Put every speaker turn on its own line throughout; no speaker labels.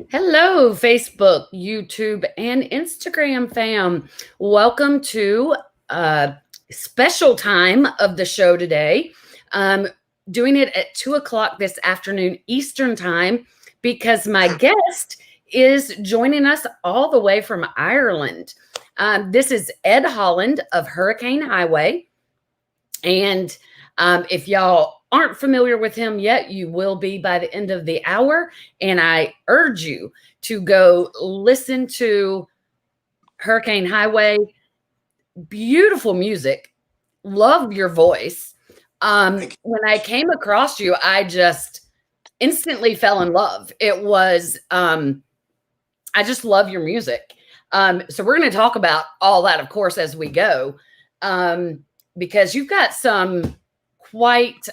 Hello, Facebook, YouTube, and Instagram fam. Welcome to a special time of the show today. Um, Doing it at 2 o'clock this afternoon Eastern time because my guest is joining us all the way from Ireland. This is Ed Holland of Hurricane Highway. And if y'all aren't familiar with him yet, you will be by the end of the hour. And I urge you to go listen to Hurricane Highway. Beautiful music. Love your voice. When I came across you, I just instantly fell in love. I just love your music. So we're going to talk about all that, of course, as we go. Because you've got some quite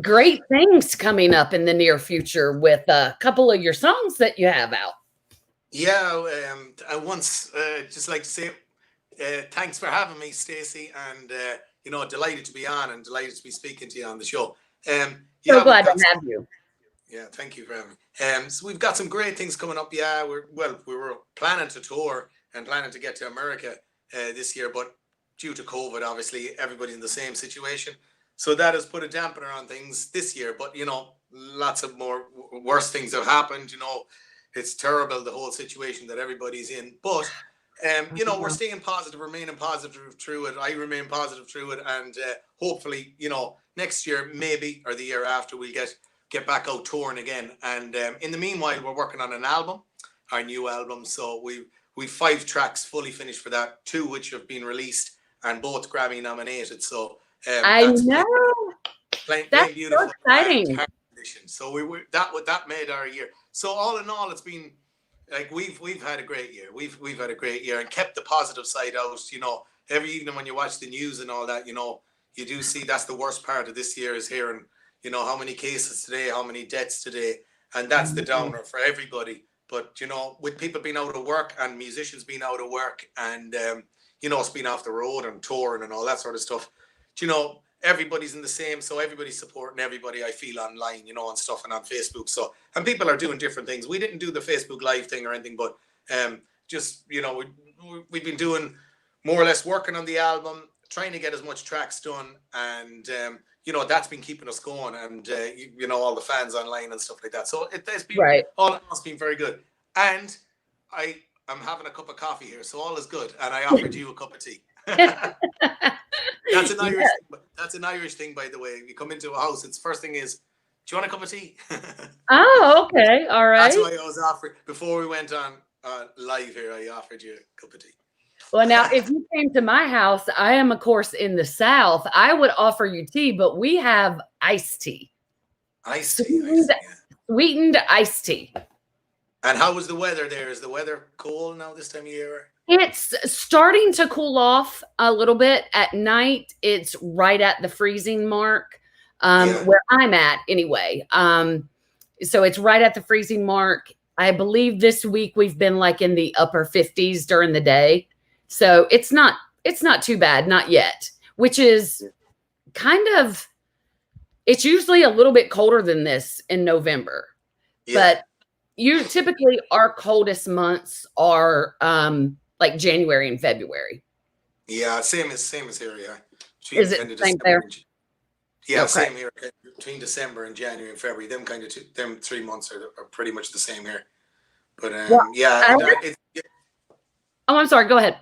great things coming up in the near future with a couple of your songs that you have out.
Yeah, I once just like to say thanks for having me, Stacey, and delighted to be on and delighted to be speaking to you on the show.
So
Yeah,
glad to have you.
yeah, thank you for having me. So we've got some great things coming up. Yeah, we were planning to tour and planning to get to America this year, but due to COVID, obviously everybody's in the same situation. So that has put a dampener on things this year. But lots of more worse things have happened. It's terrible, the whole situation that everybody's in. But we're staying positive, remaining positive through it. I remain positive through it, and hopefully, next year maybe or the year after we'll get back out touring again. And in the meanwhile, we're working on an album, our new album. So we've 5 tracks fully finished for that, 2 which have been released and both Grammy nominated. So
I
that's
know.
plain
That's
beautiful.
so exciting.
So that made our year. So all in all, it's been like we've had a great year. We've had a great year and kept the positive side out. Every evening when you watch the news and all that, you do see that's the worst part of this year is hearing, how many cases today, how many deaths today, and that's the downer for everybody. But with people being out of work and musicians being out of work and us being off the road and touring and all that sort of stuff, everybody's in the same. So everybody's supporting everybody, I feel, online, and stuff and on Facebook. So, and people are doing different things. We didn't do the Facebook Live thing or anything, but just, we've been doing more or less working on the album, trying to get as much tracks done. And, that's been keeping us going and, all the fans online and stuff like that. So it's been,
Right.
all in all, it's been very good. And I'm having a cup of coffee here, so all is good. And I offered you a cup of tea. That's an Irish.
Yeah.
That's an Irish thing, by the way. If you come into a house, it's first thing is, "Do you want a cup of tea?"
Oh, okay. All
That's
right.
why I was offered before we went on live here. I offered you a cup of tea.
Well, now, if you came to my house, I am, of course, in the South. I would offer you tea, but we have iced tea.
Iced tea. Yeah.
Sweetened iced tea.
And how was the weather there? Is the weather cold now this time of year?
It's starting to cool off a little bit. At night, it's right at the freezing mark, where I'm at anyway. So it's right at the freezing mark. I believe this week we've been like in the upper 50s during the day. So it's not too bad, not yet, which is it's usually a little bit colder than this in November.
Yeah.
But typically our coldest months are like January and February.
Yeah, same as here. Yeah.
Is it the same there?
Yeah,
Okay.
same here. Between December and January and February, them 3 months are pretty much the same here. But
Oh, I'm sorry. Go ahead.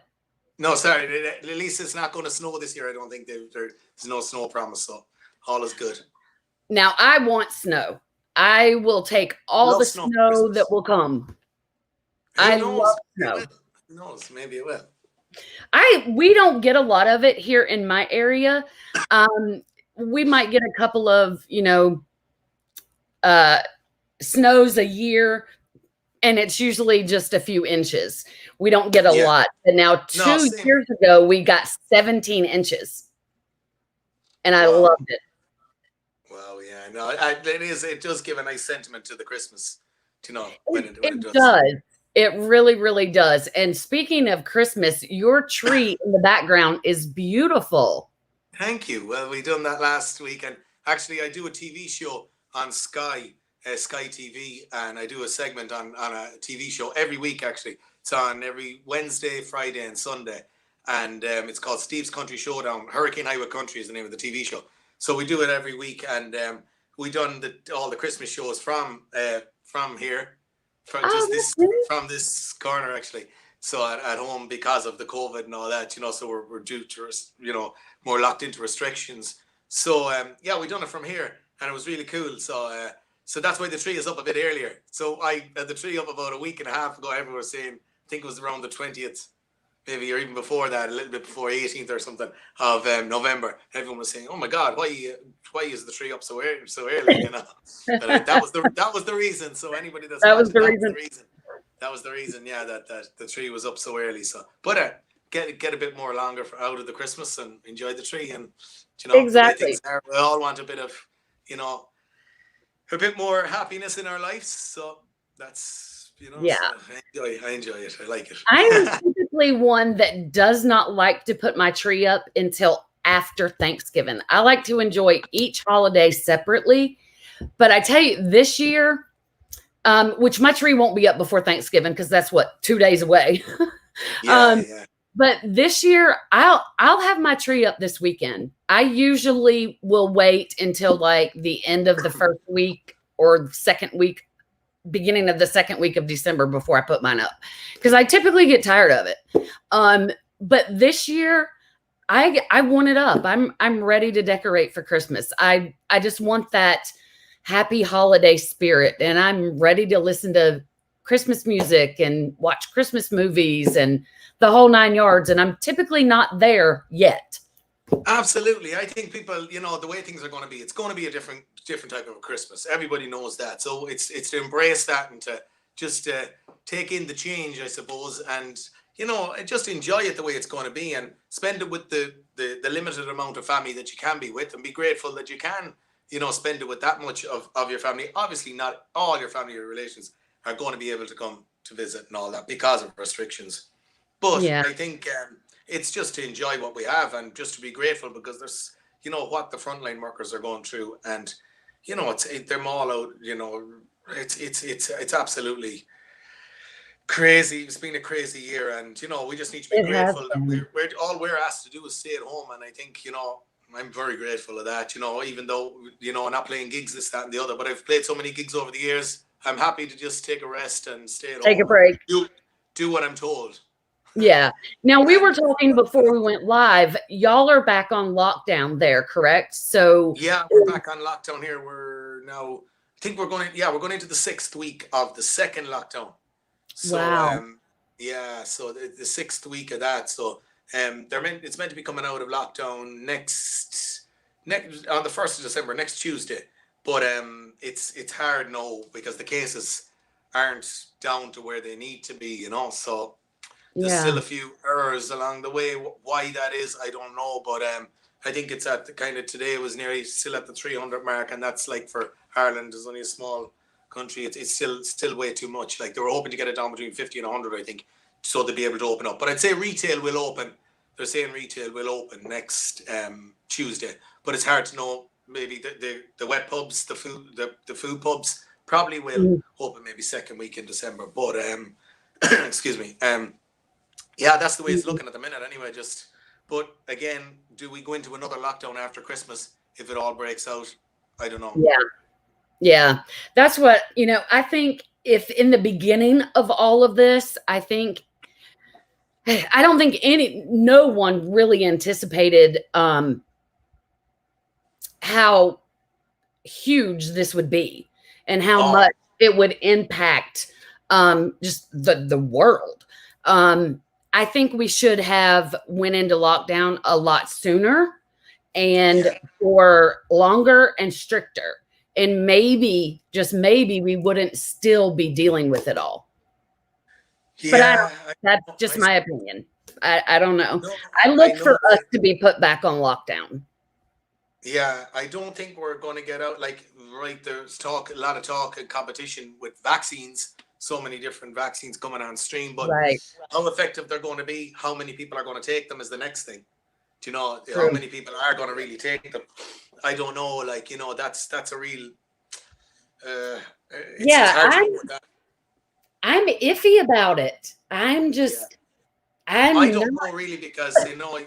No, sorry. At least it's not going to snow this year. I don't think there's no snow promise, so all is good.
Now I want snow. I will take all the snow that will come. I love snow.
Who knows? Maybe it will.
We don't get a lot of it here in my area. We might get a couple of, snows a year, and it's usually just a few inches. We don't get a lot. And now 2 years ago, we got 17 inches. And I loved it.
Well, yeah, no, it does give a nice sentiment to the Christmas, when it does.
Does. It really, really does. And speaking of Christmas, your tree in the background is beautiful.
Thank you. Well, we done that last week, and actually, I do a TV show on Sky Sky TV, and I do a segment on a TV show every week. Actually, it's on every Wednesday, Friday, and Sunday, and it's called Steve's Country Showdown. Hurricane Highway Country is the name of the TV show. So we do it every week, and we done all the Christmas shows from here, from this corner actually. So at home, because of the COVID and all that, so we're due to, more locked into restrictions. So yeah, we done it from here, and it was really cool. So that's why the tree is up a bit earlier. So I had the tree up about a week and a half ago. Everyone was saying, I think it was around the 20th, maybe, or even before that, a little bit before 18th or something of November. Everyone was saying, "Oh my God, why is the tree up so early?" But that was the reason. So anybody that's
that
watching,
was the reason.
That was the reason. Yeah, that the tree was up so early. So, but get a bit more longer out of the Christmas and enjoy the tree. And
Exactly.
We all want a bit of a bit more happiness in our lives. So that's
yeah.
So I enjoy it. I like it.
I am typically one that does not like to put my tree up until after Thanksgiving. I like to enjoy each holiday separately. But I tell you, this year, which my tree won't be up before Thanksgiving because that's 2 days away.
Yeah.
But this year, I'll have my tree up this weekend. I usually will wait until like the end of the first week or second week, beginning of the second week of December before I put mine up, because I typically get tired of it. But this year, I want it up. I'm ready to decorate for Christmas. I just want that happy holiday spirit, and I'm ready to listen to Christmas music and watch Christmas movies and the whole 9 yards. And I'm typically not there yet.
Absolutely. I think people, the way things are going to be, it's going to be a different type of a Christmas. Everybody knows that. So it's to embrace that and to just take in the change, I suppose, and, just enjoy it the way it's going to be and spend it with the limited amount of family that you can be with, and be grateful that you can, spend it with that much of your family. Obviously, not all your family or relations are going to be able to come to visit and all that because of restrictions. But yeah. I think it's just to enjoy what we have and just to be grateful, because there's, what the frontline workers are going through, and they're all out. It's absolutely crazy. It's been a crazy year, and we just need to be grateful that we're asked to do is stay at home. And I think I'm very grateful of that. Even though I'm not playing gigs, this, that, and the other, but I've played so many gigs over the years. I'm happy to just take a rest and stay at home.
Take a break.
Do what I'm told.
Yeah. Now, we were talking before we went live. Y'all are back on lockdown there, correct? So
yeah, we're back on lockdown here. We're now, I think we're going into the 6th week of the second lockdown. So,
wow.
So the 6th week of that. So it's meant to be coming out of lockdown next on the 1st of December, next Tuesday. But it's hard now because the cases aren't down to where they need to be, so there's still a few errors along the way. Why that is, I don't know, but I think it's at the kind of, today was nearly still at the 300 mark, and that's like, for Ireland, is only a small country, it's still way too much. Like, they were hoping to get it down between 50 and 100, I think, so they'll be able to open up. But I'd say retail will open. They're saying retail will open next Tuesday, but it's hard to know. Maybe the wet pubs, the food pubs probably will open maybe second week in December. But excuse me. Yeah, that's the way it's looking at the minute anyway. But again, do we go into another lockdown after Christmas if it all breaks out? I don't know.
Yeah. That's what, I think, if in the beginning of all of this, I don't think no one really anticipated how huge this would be and how much it would impact just the world. I think we should have went into lockdown a lot sooner and for longer and stricter. And maybe, just maybe, we wouldn't still be dealing with it all.
Yeah,
but that's just my opinion. I don't know. I look for us to be put back on lockdown.
Yeah, I don't think we're going to get out. Like, right, there's a lot of talk and competition with vaccines. So many different vaccines coming on stream, but how effective they're going to be, how many people are going to take them is the next thing. Do you know how many people are going to really take them? I don't know. Like, that's a real It's hard to know what that.
I'm iffy about it. I'm
Yeah.
just,
I
I'm not.
don't know really because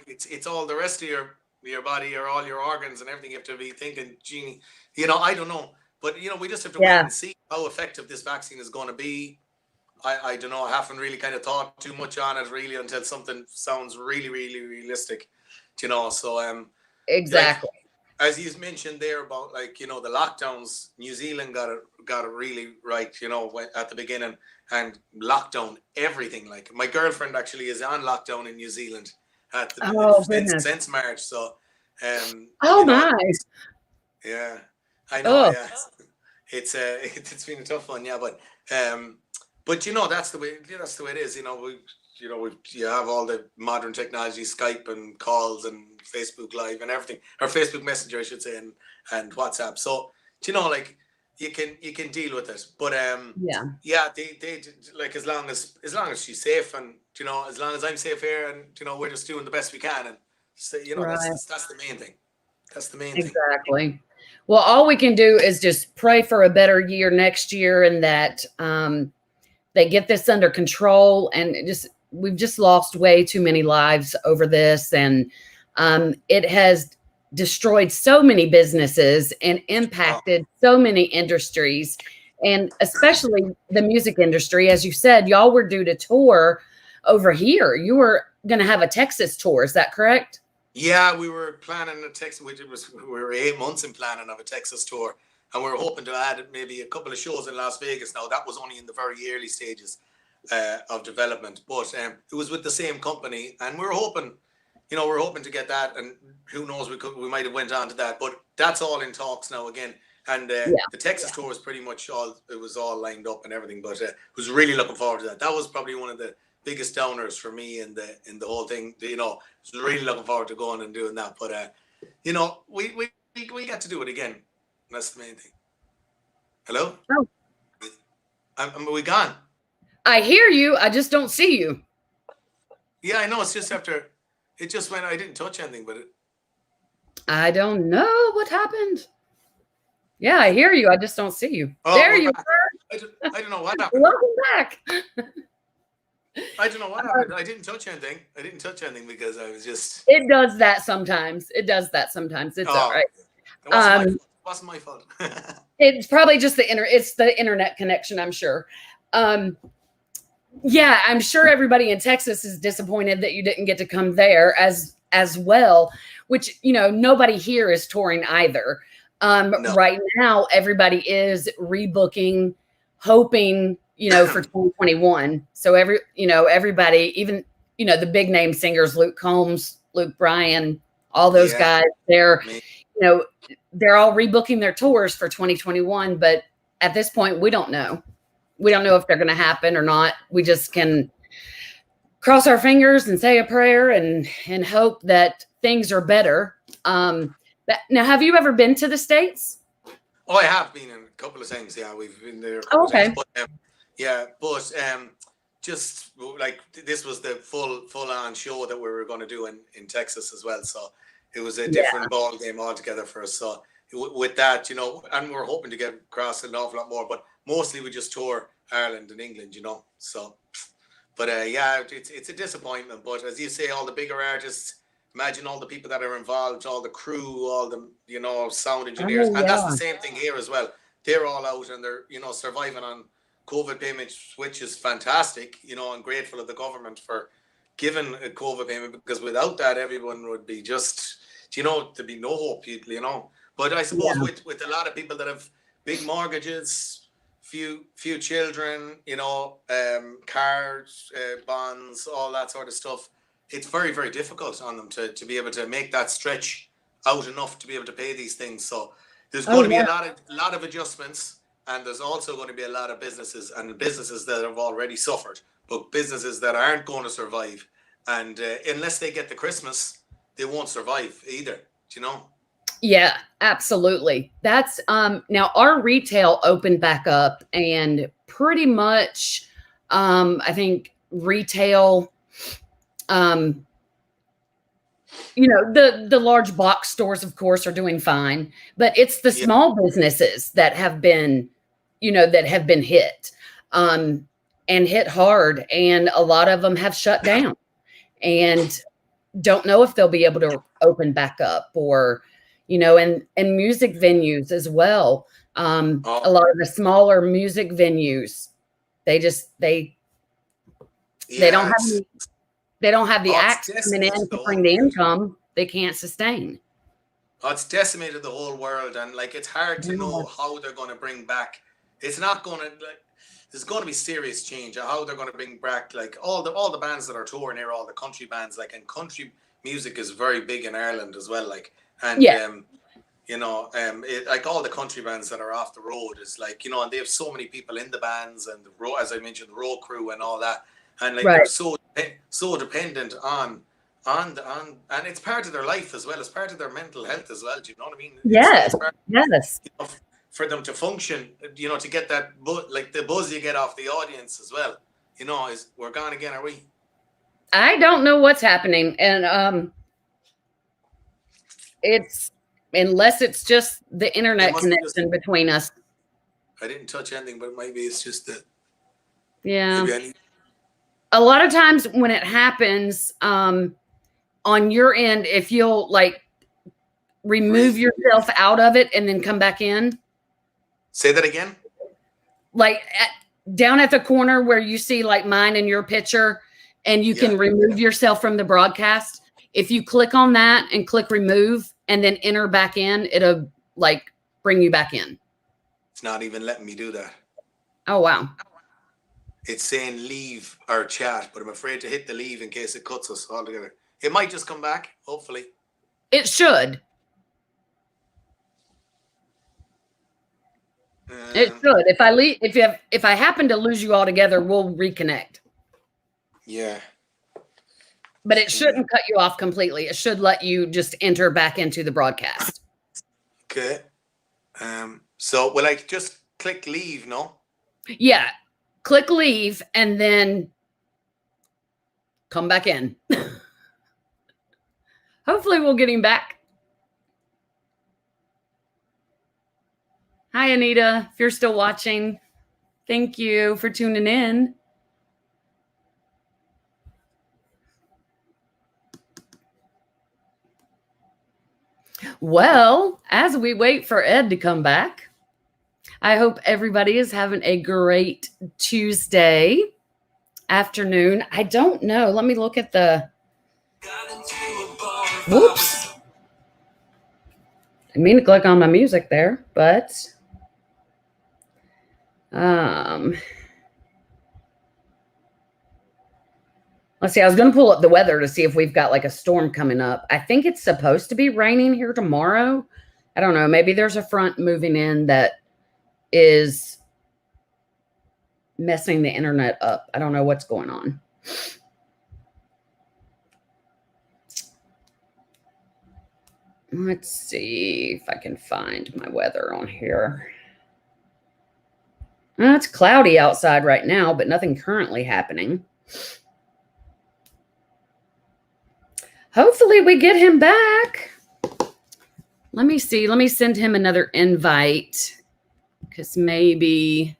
it's all the rest of your body or all your organs and everything. You have to be thinking, genie. I don't know, but we just have to wait
Yeah,
and see how effective this vaccine is going to be. I don't know. I haven't really kind of thought too much on it really until something sounds really really realistic. So like
exactly.
as you mentioned there about like the lockdowns, New Zealand got it really right. At the beginning and lockdown everything. Like my girlfriend actually is on lockdown in New Zealand at the
Oh
since
goodness.
since March. So
Oh my.
yeah, I know.
Oh
Yeah, it's been a tough one. Yeah, but that's the way it is. You have all the modern technology, Skype and calls and Facebook Live and everything, or Facebook Messenger, I should say, and WhatsApp. So like you can deal with it. But
yeah.
yeah, they like as long as she's safe and as long as I'm safe here and we're just doing the best we can and so
Right.
that's the main thing. That's the main thing.
Exactly. Well, all we can do is just pray for a better year next year and that they get this under control. And we've just lost way too many lives over this. And it has destroyed so many businesses and
Oh,
impacted so many industries, and especially the music industry. As you said, y'all were due to tour over here. You were going to have a Texas tour. Is that correct?
yeah, we were planning a Texas. We were 8 months in planning of a Texas tour, and we were hoping to add maybe a couple of shows in Las Vegas. Now that was only in the very early stages of development, but it was with the same company, and we were hoping to get that. And who knows, we might have went on to that, but that's all in talks now again. And
Yeah.
the Texas tour was pretty much all lined up and everything. But was really looking forward to that. That was probably one of the biggest downers for me in the whole thing. Was really looking forward to going and doing that. But we got to do it again. That's the main thing. Hello,
Oh,
are we gone?
I hear you. I just don't see you.
Yeah, I know. It's just after it just went. I didn't touch anything, but
I don't know what happened. Yeah, I hear you. I just don't see you.
oh,
There
we're
you
back.
are.
I don't know what happened.
Welcome back.
I don't know what happened. I didn't touch anything. Because I was just.
It does that sometimes. It's all right.
It wasn't my fault.
It's probably just it's the internet connection, I'm sure. Yeah, I'm sure everybody in Texas is disappointed that you didn't get to come there as well, which nobody here is touring either.
No.
Right now everybody is rebooking, hoping for 2021. So everybody, even the big name singers, Luke Combs, Luke Bryan, all those guys, they're all rebooking their tours for 2021. But at this point, we don't know. We don't know if they're going to happen or not. We just can cross our fingers and say a prayer and hope that things are better. Now, have you ever been to the States?
Oh, I have been in a couple of times. Yeah, we've been there.
Okay.
But just like this was the full on show that we were going to do in Texas as well. So it was a different ball game altogether for us. So with that, and we're hoping to get across an awful lot more, but mostly we just tour Ireland and England, So, but it's a disappointment. But as you say, all the bigger artists. Imagine all the people that are involved, all the crew, all the sound engineers, and that's the same thing here as well. They're all out and they're surviving on COVID payments, which is fantastic. I'm grateful of the government for giving a COVID payment because without that, everyone would be just there'd be no hope. But I suppose with a lot of people that have big mortgages, few children, cars, bonds, all that sort of stuff. It's very, very difficult on them to be able to make that stretch out enough to be able to pay these things. So there's going to be a lot of adjustments, and there's also going to be a lot of businesses that have already suffered, but businesses that aren't going to survive. And unless they get the Christmas, they won't survive either.
Yeah, absolutely. That's now our retail opened back up, and pretty much I think retail the large box stores, of course, are doing fine, but it's the small businesses that have been that have been hit, and hit hard. And a lot of them have shut down and don't know if they'll be able to open back up, or, and music venues as well. A lot of the smaller music venues, they don't have the acts coming in to bring the income they can't sustain.
Oh, it's decimated the whole world, and like it's hard to know how they're going to bring back. It's not going to there's going to be serious change of how they're going to bring back like all the bands that are touring here, all the country bands, like, and country music is very big in Ireland as well, like, and like all the country bands that are off the road is like, and they have so many people in the bands, and the road, as I mentioned, the road crew and all that, and like they're so dependent on and it's part of their life as well. It's part of their mental health as well. Do you know what I mean?
Yes.
Yes. For them to function, to get that like the buzz you get off the audience as well. Is we're gone again, are we?
I don't know what's happening, and unless it's just the internet connection between us.
I didn't touch anything, but maybe it's just that.
Yeah. A lot of times when it happens, on your end, if you'll like remove yourself out of it and then come back in.
Say that again.
Like down at the corner where you see like mine and your picture, and you can remove yourself from the broadcast. If you click on that and click remove and then enter back in, it'll like bring you back in.
It's not even letting me do that.
Oh, wow.
It's saying leave our chat, but I'm afraid to hit the leave in case it cuts us all together. It might just come back, hopefully.
It should. It should. If I leave, if I happen to lose you all together, we'll reconnect.
Yeah.
But it shouldn't cut you off completely. It should let you just enter back into the broadcast.
Okay. So will I just click leave, no?
Yeah. Click leave and then come back in. Hopefully we'll get him back. Hi, Anita. If you're still watching, thank you for tuning in. Well, as we wait for Ed to come back, I hope everybody is having a great Tuesday afternoon. I don't know. Let me look at the... Whoops. I didn't mean to click on my music there, but... Let's see. I was going to pull up the weather to see if we've got like a storm coming up. I think it's supposed to be raining here tomorrow. I don't know. Maybe there's a front moving in that is messing the internet up. I don't know what's going on. Let's see if I can find my weather on here. It's cloudy outside right now, but nothing currently happening. Hopefully we get him back. Let me see. Let me send him another invite because maybe...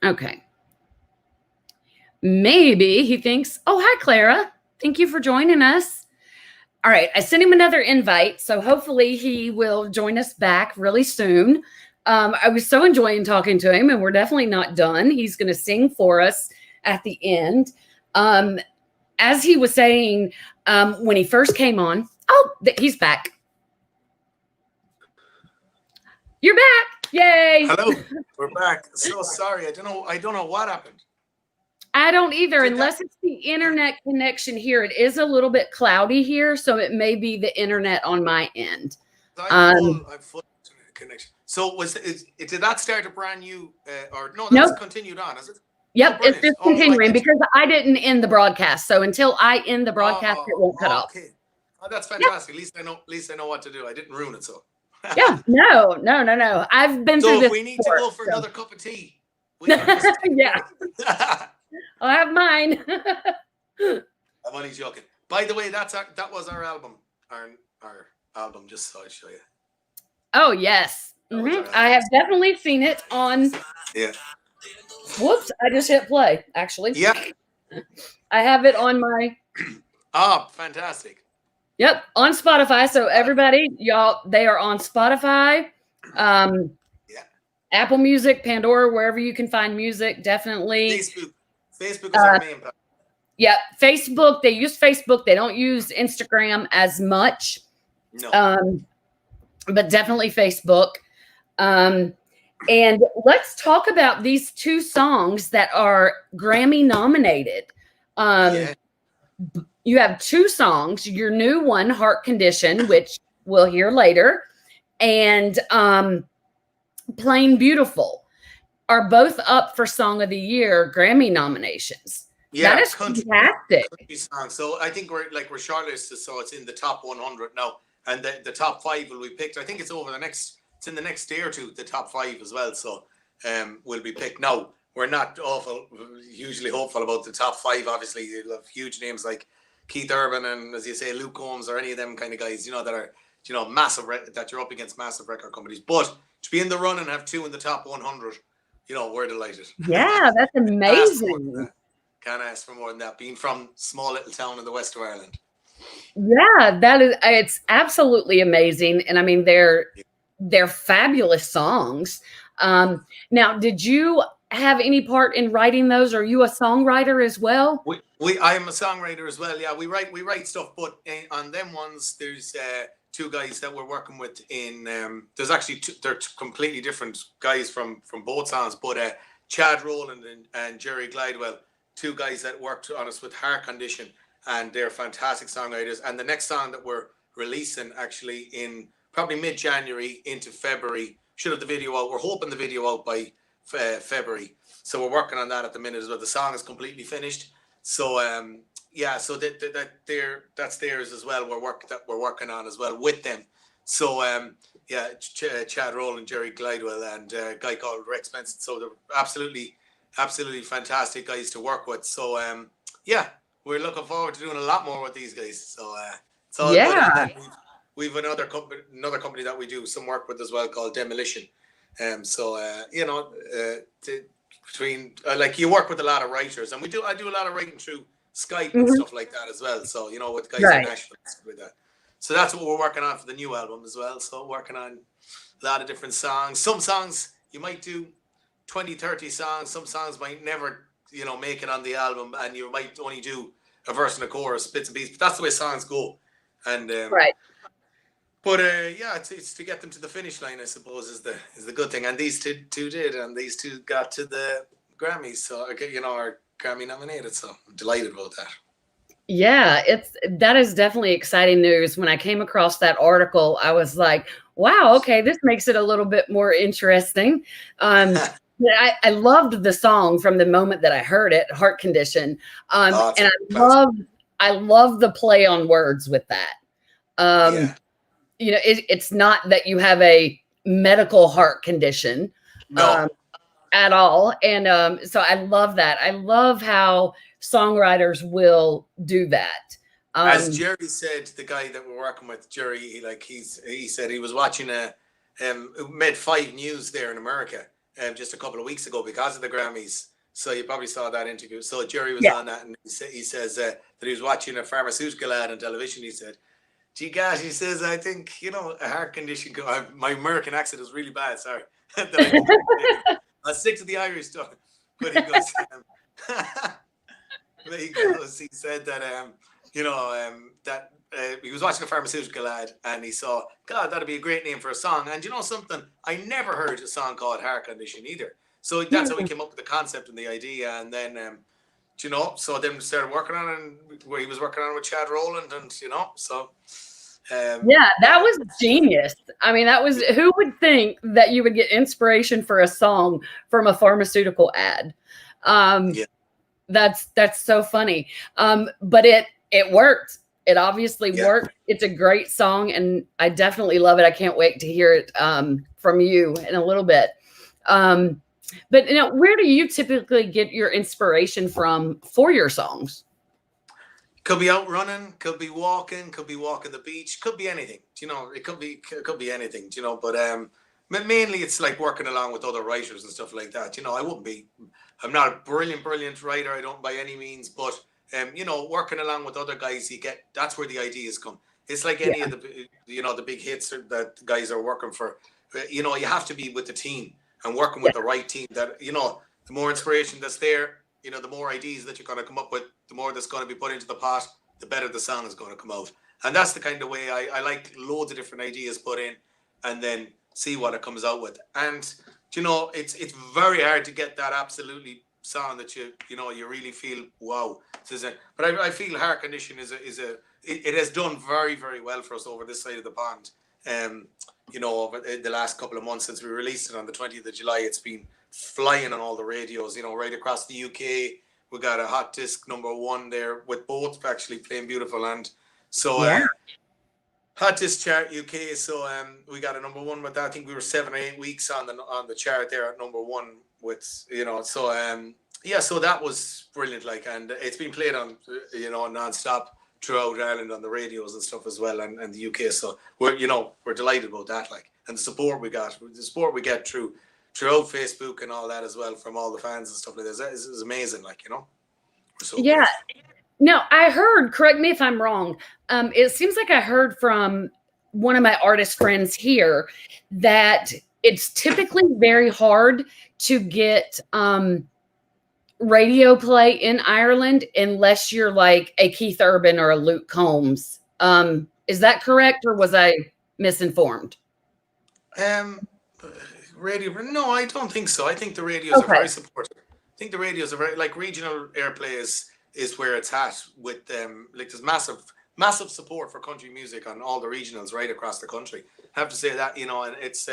Okay. Maybe he thinks, oh, hi, Clara. Thank you for joining us. All right. I sent him another invite, so hopefully he will join us back really soon. I was so enjoying talking to him, and we're definitely not done. He's going to sing for us at the end. As he was saying, when he first came on, he's back. You're back. Yay.
Hello. We're back. So sorry. I don't know what happened.
I don't either, unless it's the internet connection here. It is a little bit cloudy here, so it may be the internet on my end.
I'm full connection. So did that start a brand new or no? That's continued on, is it?
Yep, it's just continuing because I didn't end the broadcast. So until I end the broadcast, it won't cut off.
Oh, that's fantastic. Yep. At least I know what to do. I didn't ruin it, so.
Yeah, no. I've been through this.
So if we need to go for another cup of tea,
Yeah, I have mine.
I'm only joking. By the way, that was our album. Our album, just so I show you.
Oh yes, I have definitely seen it on.
Yeah.
Whoops! I just hit play. Actually,
Yeah.
I have it on my.
Oh, fantastic.
Yep, on Spotify. So everybody, y'all, they are on Spotify, Apple Music, Pandora, wherever you can find music. Definitely.
Facebook is our main platform.
Yeah, Facebook. They use Facebook. They don't use Instagram as much.
No.
But definitely Facebook. And let's talk about these two songs that are Grammy nominated. You have two songs, your new one, Heart Condition, which we'll hear later, and Plain Beautiful are both up for Song of the Year Grammy nominations.
Yeah,
that is fantastic.
Country song. So I think we're shortlisted, so it's in the top 100 now. And the top 5 will be picked. I think it's in the next day or two, the top 5 as well. So will be picked. Now, we're not hugely hopeful about the top 5. Obviously, you'll have huge names like Keith Urban and, as you say, Luke Combs or any of them kind of guys, that are, massive, that you're up against massive record companies. But to be in the run and have 2 in the top 100, we're delighted.
Yeah, that's amazing.
Can't ask for more than that, being from small little town in the west of Ireland.
Yeah, it's absolutely amazing. And I mean, they're fabulous songs. Now, did you have any part in writing those? Are you a songwriter as well?
I am a songwriter as well. Yeah, we write stuff, but on them ones, there's 2 guys that we're working with in. There's actually they're completely different guys from both songs, but Chad Rowland and Jerry Glidewell, 2 guys that worked on us with Heart Condition, and they're fantastic songwriters. And the next song that we're releasing actually in probably mid-January into February, should have the video out. We're hoping the video out by February. So we're working on that at the minute as well. The song is completely finished. So so that's theirs as well. We're working on as well with them. So Chad Rowland, Jerry Glidewell, and a guy called Rex Benson. So they're absolutely fantastic guys to work with. So we're looking forward to doing a lot more with these guys. So it's all good. We've another company that we do some work with as well called Demolition. Between like you work with a lot of writers, and I do a lot of writing through Skype and stuff like that as well. So with guys in Nashville and stuff like that. So that's what we're working on for the new album as well. So working on a lot of different songs. Some songs you might do 20, 30 songs. Some songs might never, make it on the album, and you might only do a verse and a chorus, bits and pieces. But that's the way songs go. And But it's to get them to the finish line, I suppose, is the good thing. And these two did, and these 2 got to the Grammys, so are Grammy nominated. So I'm delighted about that. Yeah,
that is definitely exciting news. When I came across that article, I was like, wow, okay, this makes it a little bit more interesting. I loved the song from the moment that I heard it, Heart Condition. And I love the play on words with that. It's not that you have a medical heart condition at all. And so I love that. I love how songwriters will do that.
As Jerry said, the guy that we're working with, Jerry, he said he was watching made 5 News there in America just a couple of weeks ago because of the Grammys. So you probably saw that interview. So Jerry was on that, and he says that he was watching a pharmaceutical ad on television. He said, "Gee gosh," he says, "I think, a heart condition." My American accent is really bad. Sorry. I'll stick to the Irish stuff. But he goes, he said that, that he was watching a pharmaceutical ad and he saw, God, that'd be a great name for a song. And something? I never heard a song called Heart Condition either. So that's how he came up with the concept and the idea. And then, so then we started working on it, and where he was working on it with Chad Rowland, and, so.
That was genius. I mean, who would think that you would get inspiration for a song from a pharmaceutical ad? That's so funny. But it worked. It obviously worked. It's a great song, and I definitely love it. I can't wait to hear it from you in a little bit. But now, where do you typically get your inspiration from for your songs?
Could be out running, could be walking the beach, could be anything. It could be anything. But mainly it's like working along with other writers and stuff like that. I'm not a brilliant writer. I don't by any means, but working along with other guys, that's where the ideas come. It's like any
Yeah.
of the big hits that the guys are working for. You have to be with the team and working with the right team. That the more inspiration that's there, the more ideas that you're going to come up with, the more that's going to be put into the pot, the better the song is going to come out. And that's the kind of way I like loads of different ideas put in, and then see what it comes out with. And it's very hard to get that absolutely song that you really feel wow. But I feel Heart Condition it has done very, very well for us over this side of the pond. Over the last couple of months since we released it on the 20th of July, it's been flying on all the radios, right across the UK. We got a hot disc #1 there with both actually playing beautiful. And so hot disc chart UK. So we got a #1 with that. I think we were 7 or 8 weeks on the chart there at #1 with, so so that was brilliant. And it's been played on, non-stop throughout Ireland on the radios and stuff as well, and the UK. So we're delighted about that. And the support we get throughout Facebook and all that as well from all the fans and stuff like that is amazing. We're so
Yeah. Now, I heard, correct me if I'm wrong, it seems like I heard from one of my artist friends here that it's typically very hard to get radio play in Ireland unless you're like a Keith Urban or a Luke Combs. Is that correct, or was I misinformed?
Radio? No, I don't think so. I think the radios are very supportive. I think the radios are very regional airplay is where it's at with them. There's massive support for country music on all the regionals right across the country. I have to say that, and it's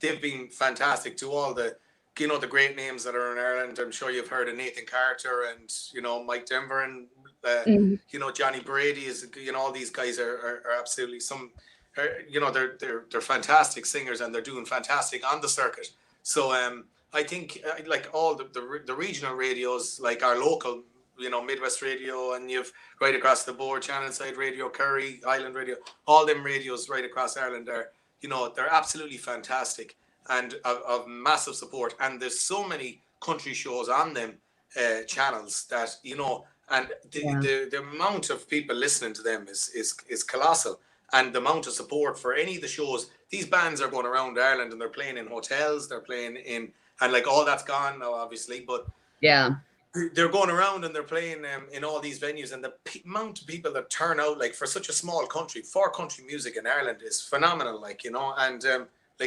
they've been fantastic to all the the great names that are in Ireland. I'm sure you've heard of Nathan Carter and Mike Denver and Johnny Brady is all these guys are absolutely they're fantastic singers, and they're doing fantastic on the circuit. So I think all the regional radios, like our local Midwest Radio, and you've right across the board Channelside Radio, Kerry Island Radio, all them radios right across Ireland are they're absolutely fantastic and of massive support. And there's so many country shows on them channels that and the amount of people listening to them is colossal. And the amount of support for any of the shows, these bands are going around Ireland and they're playing in hotels, they're playing in, and all that's gone now, obviously, but they're going around and they're playing in all these venues, and the amount of people that turn out, for such a small country, for country music in Ireland is phenomenal, and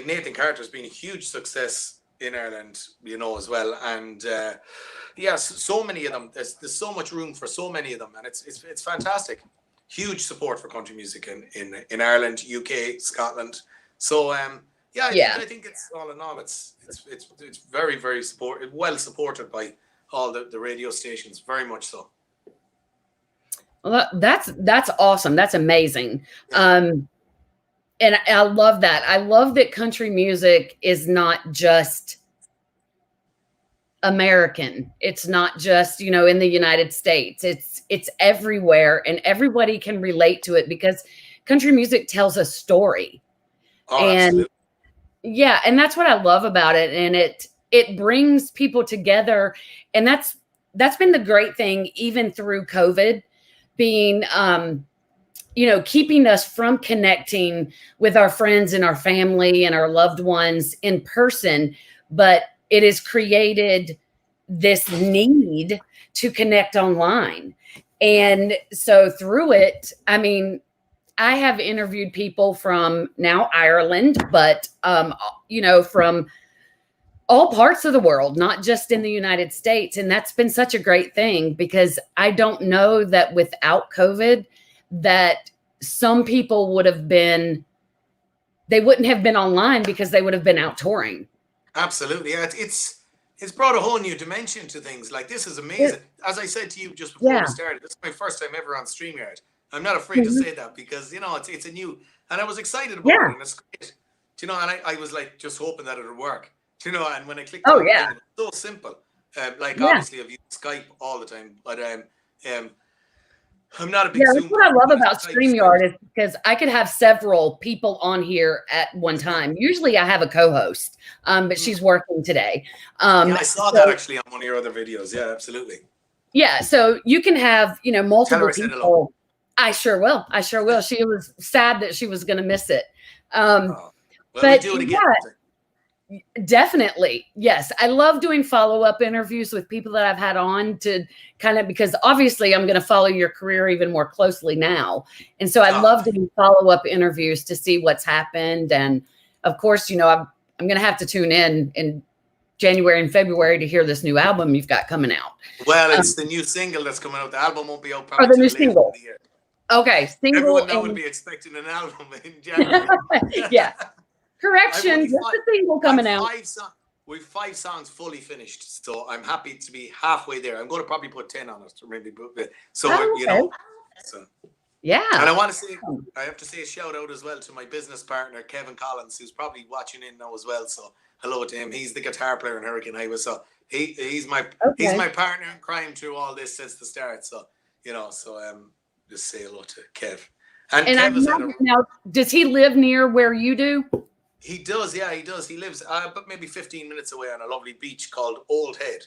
Nathan Carter's been a huge success in Ireland, as well, and so many of them. There's so much room for so many of them, and it's fantastic. Huge support for country music in Ireland, UK, Scotland. So I think it's all in all, it's very, very well supported by all the radio stations, very much so.
Well, that's awesome. That's amazing. And I love that. I love that country music is not just American. It's not just, in the United States. It's everywhere, and everybody can relate to it because country music tells a story.
Oh, absolutely.
And that's what I love about it. And it brings people together. And that's been the great thing, even through COVID, being keeping us from connecting with our friends and our family and our loved ones in person, but it has created this need to connect online. And so through it, I mean, I have interviewed people from now Ireland, but, from all parts of the world, not just in the United States. And that's been such a great thing, because I don't know that without COVID, that some people wouldn't have been online, because they would have been out touring.
Absolutely. Yeah, it's brought a whole new dimension to things. This is amazing. As I said to you just before we started, this is my first time ever on StreamYard. I'm not afraid to say that, because it's a new, and I was excited about it, and it's great. And I was just hoping that it would work. you know, and when I clicked
Oh
on the
yeah.
thing, it was so simple. Like
Yeah.
obviously I've used Skype all the time, but I'm not a
Yeah,
big
that's
Zoom
what I
person,
love
but
about
Skype's great.
StreamYard is because I could have several people on here at one time. Usually I have a co-host, but she's working today.
Yeah, I saw that
So
actually on one of your other videos. Yeah, absolutely.
yeah, so you can have,
Tell her
multiple
I said hello.
people. I sure will. I sure will. She was sad that she was going to miss it.
Oh, well, we
But
do it again.
yeah, definitely. Yes. I love doing follow-up interviews with people that I've had on to kind of, because obviously I'm going to follow your career even more closely now. And so I love doing follow-up interviews to see what's happened. And of course, I'm going to have to tune in January and February to hear this new album you've got coming out.
Well, it's the new single that's coming out. The album won't be out
Or
probably
the
till
new
later in
single.
the year.
Okay. Single.
Everyone now will be expecting an album in January.
Yeah. Correction. Just a single coming out.
We've 5 songs fully finished, so I'm happy to be halfway there. I'm going to probably put 10 on it, or maybe so.
Okay.
So.
Yeah.
And I have to say a shout out as well to my business partner Kevin Collins, who's probably watching in now as well. So hello to him. He's the guitar player in Hurricane Highway. So he's my partner in crime through all this since the start. So just say hello to Kev. And Kev
now, does he live near where you do?
He does, yeah, he does. He lives but maybe 15 minutes away on a lovely beach called Old Head.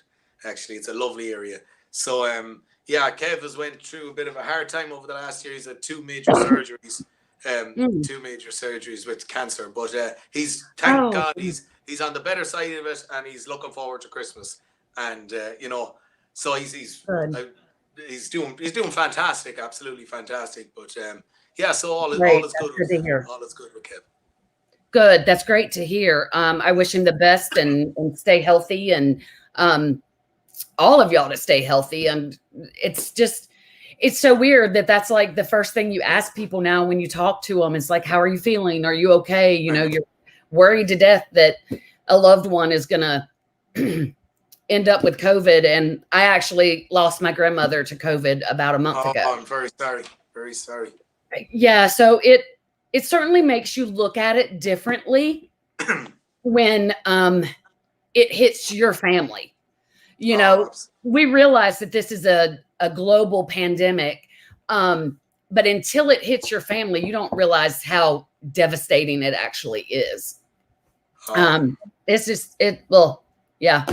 Actually, it's a lovely area. So Kev has went through a bit of a hard time over the last year. He's had 2 major surgeries, 2 major surgeries with cancer. But thank God he's on the better side of it, and he's looking forward to Christmas. And so he's doing fantastic, absolutely fantastic. But so all is good. All is good with Kev.
Good. That's great to hear. I wish him the best and stay healthy, and all of y'all to stay healthy. And it's so weird that's like the first thing you ask people now when you talk to them. It's like, how are you feeling? Are you okay? You're worried to death that a loved one is going to end up with COVID. And I actually lost my grandmother to COVID about a month ago.
I'm very sorry. Very sorry.
Yeah. So it certainly makes you look at it differently when it hits your family. We realize that this is a global pandemic, but until it hits your family, you don't realize how devastating it actually is. It's just yeah.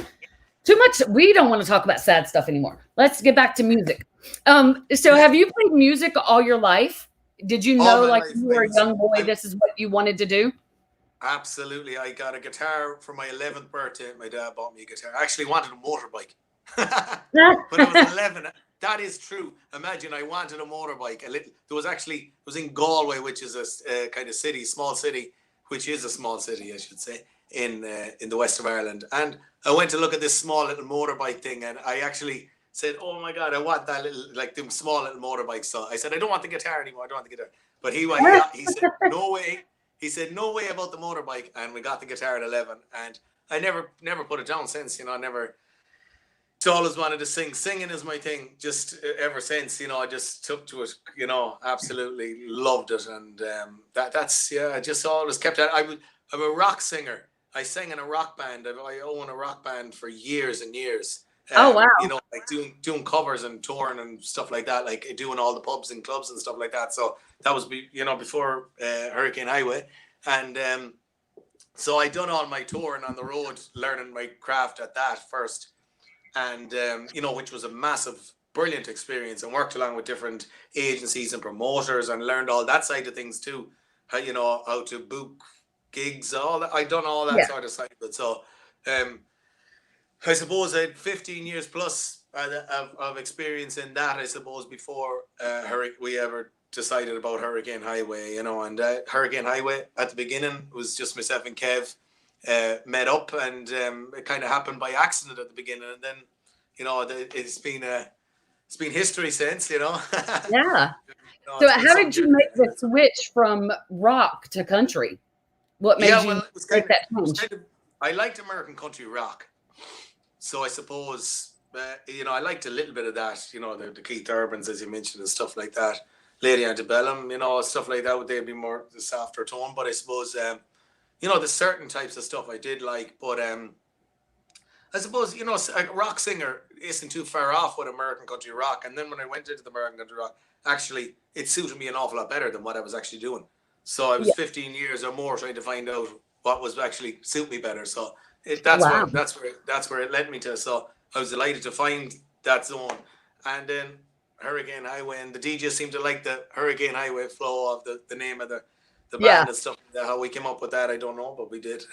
Too much. We don't want to talk about sad stuff anymore. Let's get back to music. So have you played music all your life? Did you know, like you were a young boy, this is what you wanted to do?
Absolutely. I got a guitar for my 11th birthday. My dad bought me a guitar. I actually wanted a motorbike. When I was 11. That is true. Imagine I wanted a motorbike. It was in Galway, which is a kind of small city, which is a small city, I should say, in the west of Ireland. And I went to look at this small little motorbike thing, and I actually said, oh my God, I want that little, like them small little motorbikes. So I said, I don't want the guitar anymore. I don't want the guitar. But he said, no way. He said, no way about the motorbike. And we got the guitar at 11. And I never put it down since, so I always wanted to sing. Singing is my thing just ever since, I just took to it, absolutely loved it. And I just always kept that. I'm a rock singer. I sang in a rock band. I own a rock band for years and years.
Oh wow!
Like doing covers and touring and stuff like that, like doing all the pubs and clubs and stuff like that. So that was before Hurricane Highway, and so I done all my touring on the road, learning my craft at that first, and which was a massive, brilliant experience, and worked along with different agencies and promoters, and learned all that side of things too. How to book gigs, all that. I done all that sort of side of it. So. I suppose I had 15 years plus of experience in that, I suppose, before we ever decided about Hurricane Highway, and Hurricane Highway at the beginning was just myself and Kev met up, and it kind of happened by accident at the beginning, and then, it's been history since,
Yeah. So how did you make the switch from rock to country? What made you make that change?
I liked American country rock. So I suppose, I liked a little bit of that, the Keith Urbans, as you mentioned, and stuff like that. Lady Antebellum, stuff like that. They'd be more the softer tone. But I suppose, there's certain types of stuff I did like. But I suppose, a rock singer isn't too far off with American country rock. And then when I went into the American country rock, actually, it suited me an awful lot better than what I was actually doing. So I was
Yeah.
15 years or more trying to find out what was actually suit me better. So
Wow.
that's where it led me to. So I was delighted to find that zone. And then Hurricane Highway, and the DJ seemed to like the Hurricane Highway flow of the name of the
Yeah.
band and stuff. How we came up with that, I don't know, but we did.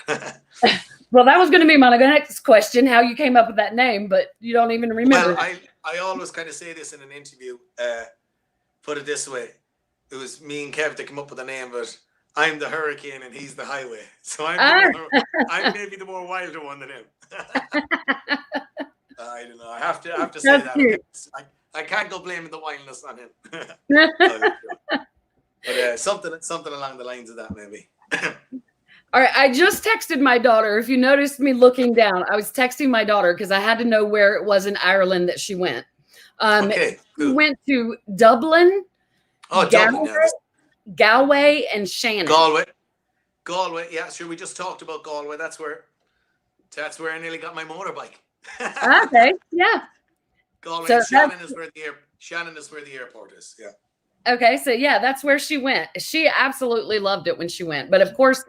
Well, that was going to be my next question, how you came up with that name, but you don't even remember.
Well, I always kind of say this in an interview. Put it this way: it was me and Kev that came up with the name, but I'm the hurricane and he's the highway. So I'm maybe the more wilder one than him. I don't know. I have to say
That's
that.
cute.
I can't go blaming the wildness on him. But something along the lines of that, maybe.
All right. I just texted my daughter. If you noticed me looking down, I was texting my daughter because I had to know where it was in Ireland that she went.
Okay.
She went to Dublin,
Dublin, yeah.
Galway, and Shannon.
Galway. Yeah, sure. We just talked about Galway. That's where I nearly got my motorbike.
Okay. Yeah.
Galway.
So
Shannon is where the airport is. Yeah.
Okay, so yeah, that's where she went. She absolutely loved it when she went. But of course,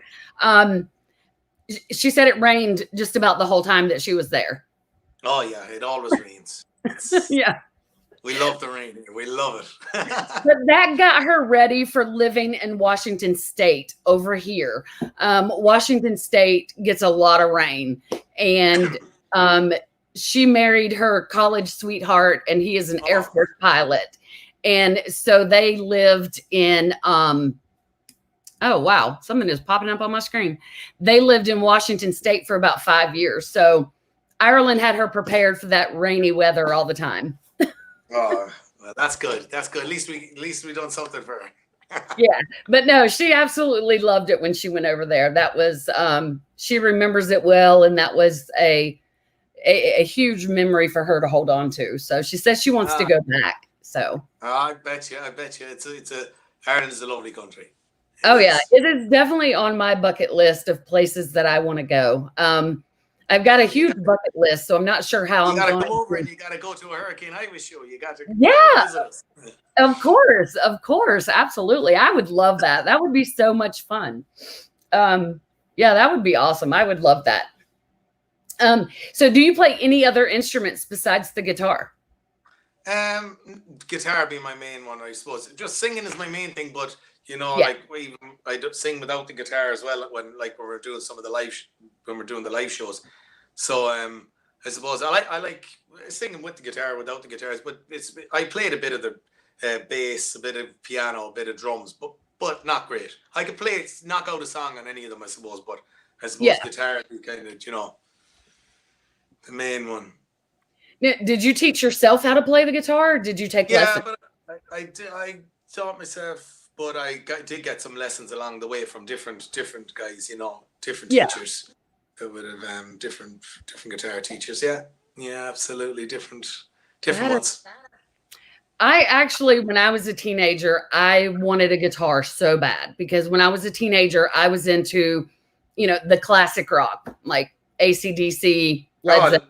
she said it rained just about the whole time that she was there.
Oh yeah, it always rains.
Yeah.
We love the rain here. We love it.
But that got her ready for living in Washington State over here. Washington State gets a lot of rain. And she married her college sweetheart, and he is an Air Force pilot. And so they lived in, oh, wow, something is popping up on my screen. They lived in Washington State for about 5 years. So Ireland had her prepared for that rainy weather all the time.
Oh, well, that's good. That's good. At least we done something for her.
Yeah, but no, she absolutely loved it when she went over there. That was, she remembers it well. And that was a huge memory for her to hold on to. So she says she wants to go back. So
I bet you. Ireland is a lovely country.
Yeah, it is definitely on my bucket list of places that I want to go. I've got a huge bucket list, so I'm not sure how I'm going to
come over and you got to go to a Hurricane Highway show. You got to
visit us. Of course, absolutely. I would love that. That would be so much fun. Yeah, that would be awesome. I would love that. So do you play any other instruments besides the guitar?
Guitar being my main one, I suppose. Just singing is my main thing, but I do sing without the guitar as well when we're doing some of the when we're doing the live shows. So I suppose I like singing with the guitar, without the guitars, but I played a bit of the bass, a bit of piano, a bit of drums, but not great. I could knock out a song on any of them, I suppose, but I suppose guitar is kind of the main one.
Did you teach yourself how to play the guitar, or did you take lessons?
Yeah, but I taught myself, but I did get some lessons along the way from different guys, different teachers who would have different guitar teachers. Yeah, absolutely different ones.
I actually, when I was a teenager, I wanted a guitar so bad because when I was a teenager, I was into, the classic rock like ACDC.
I love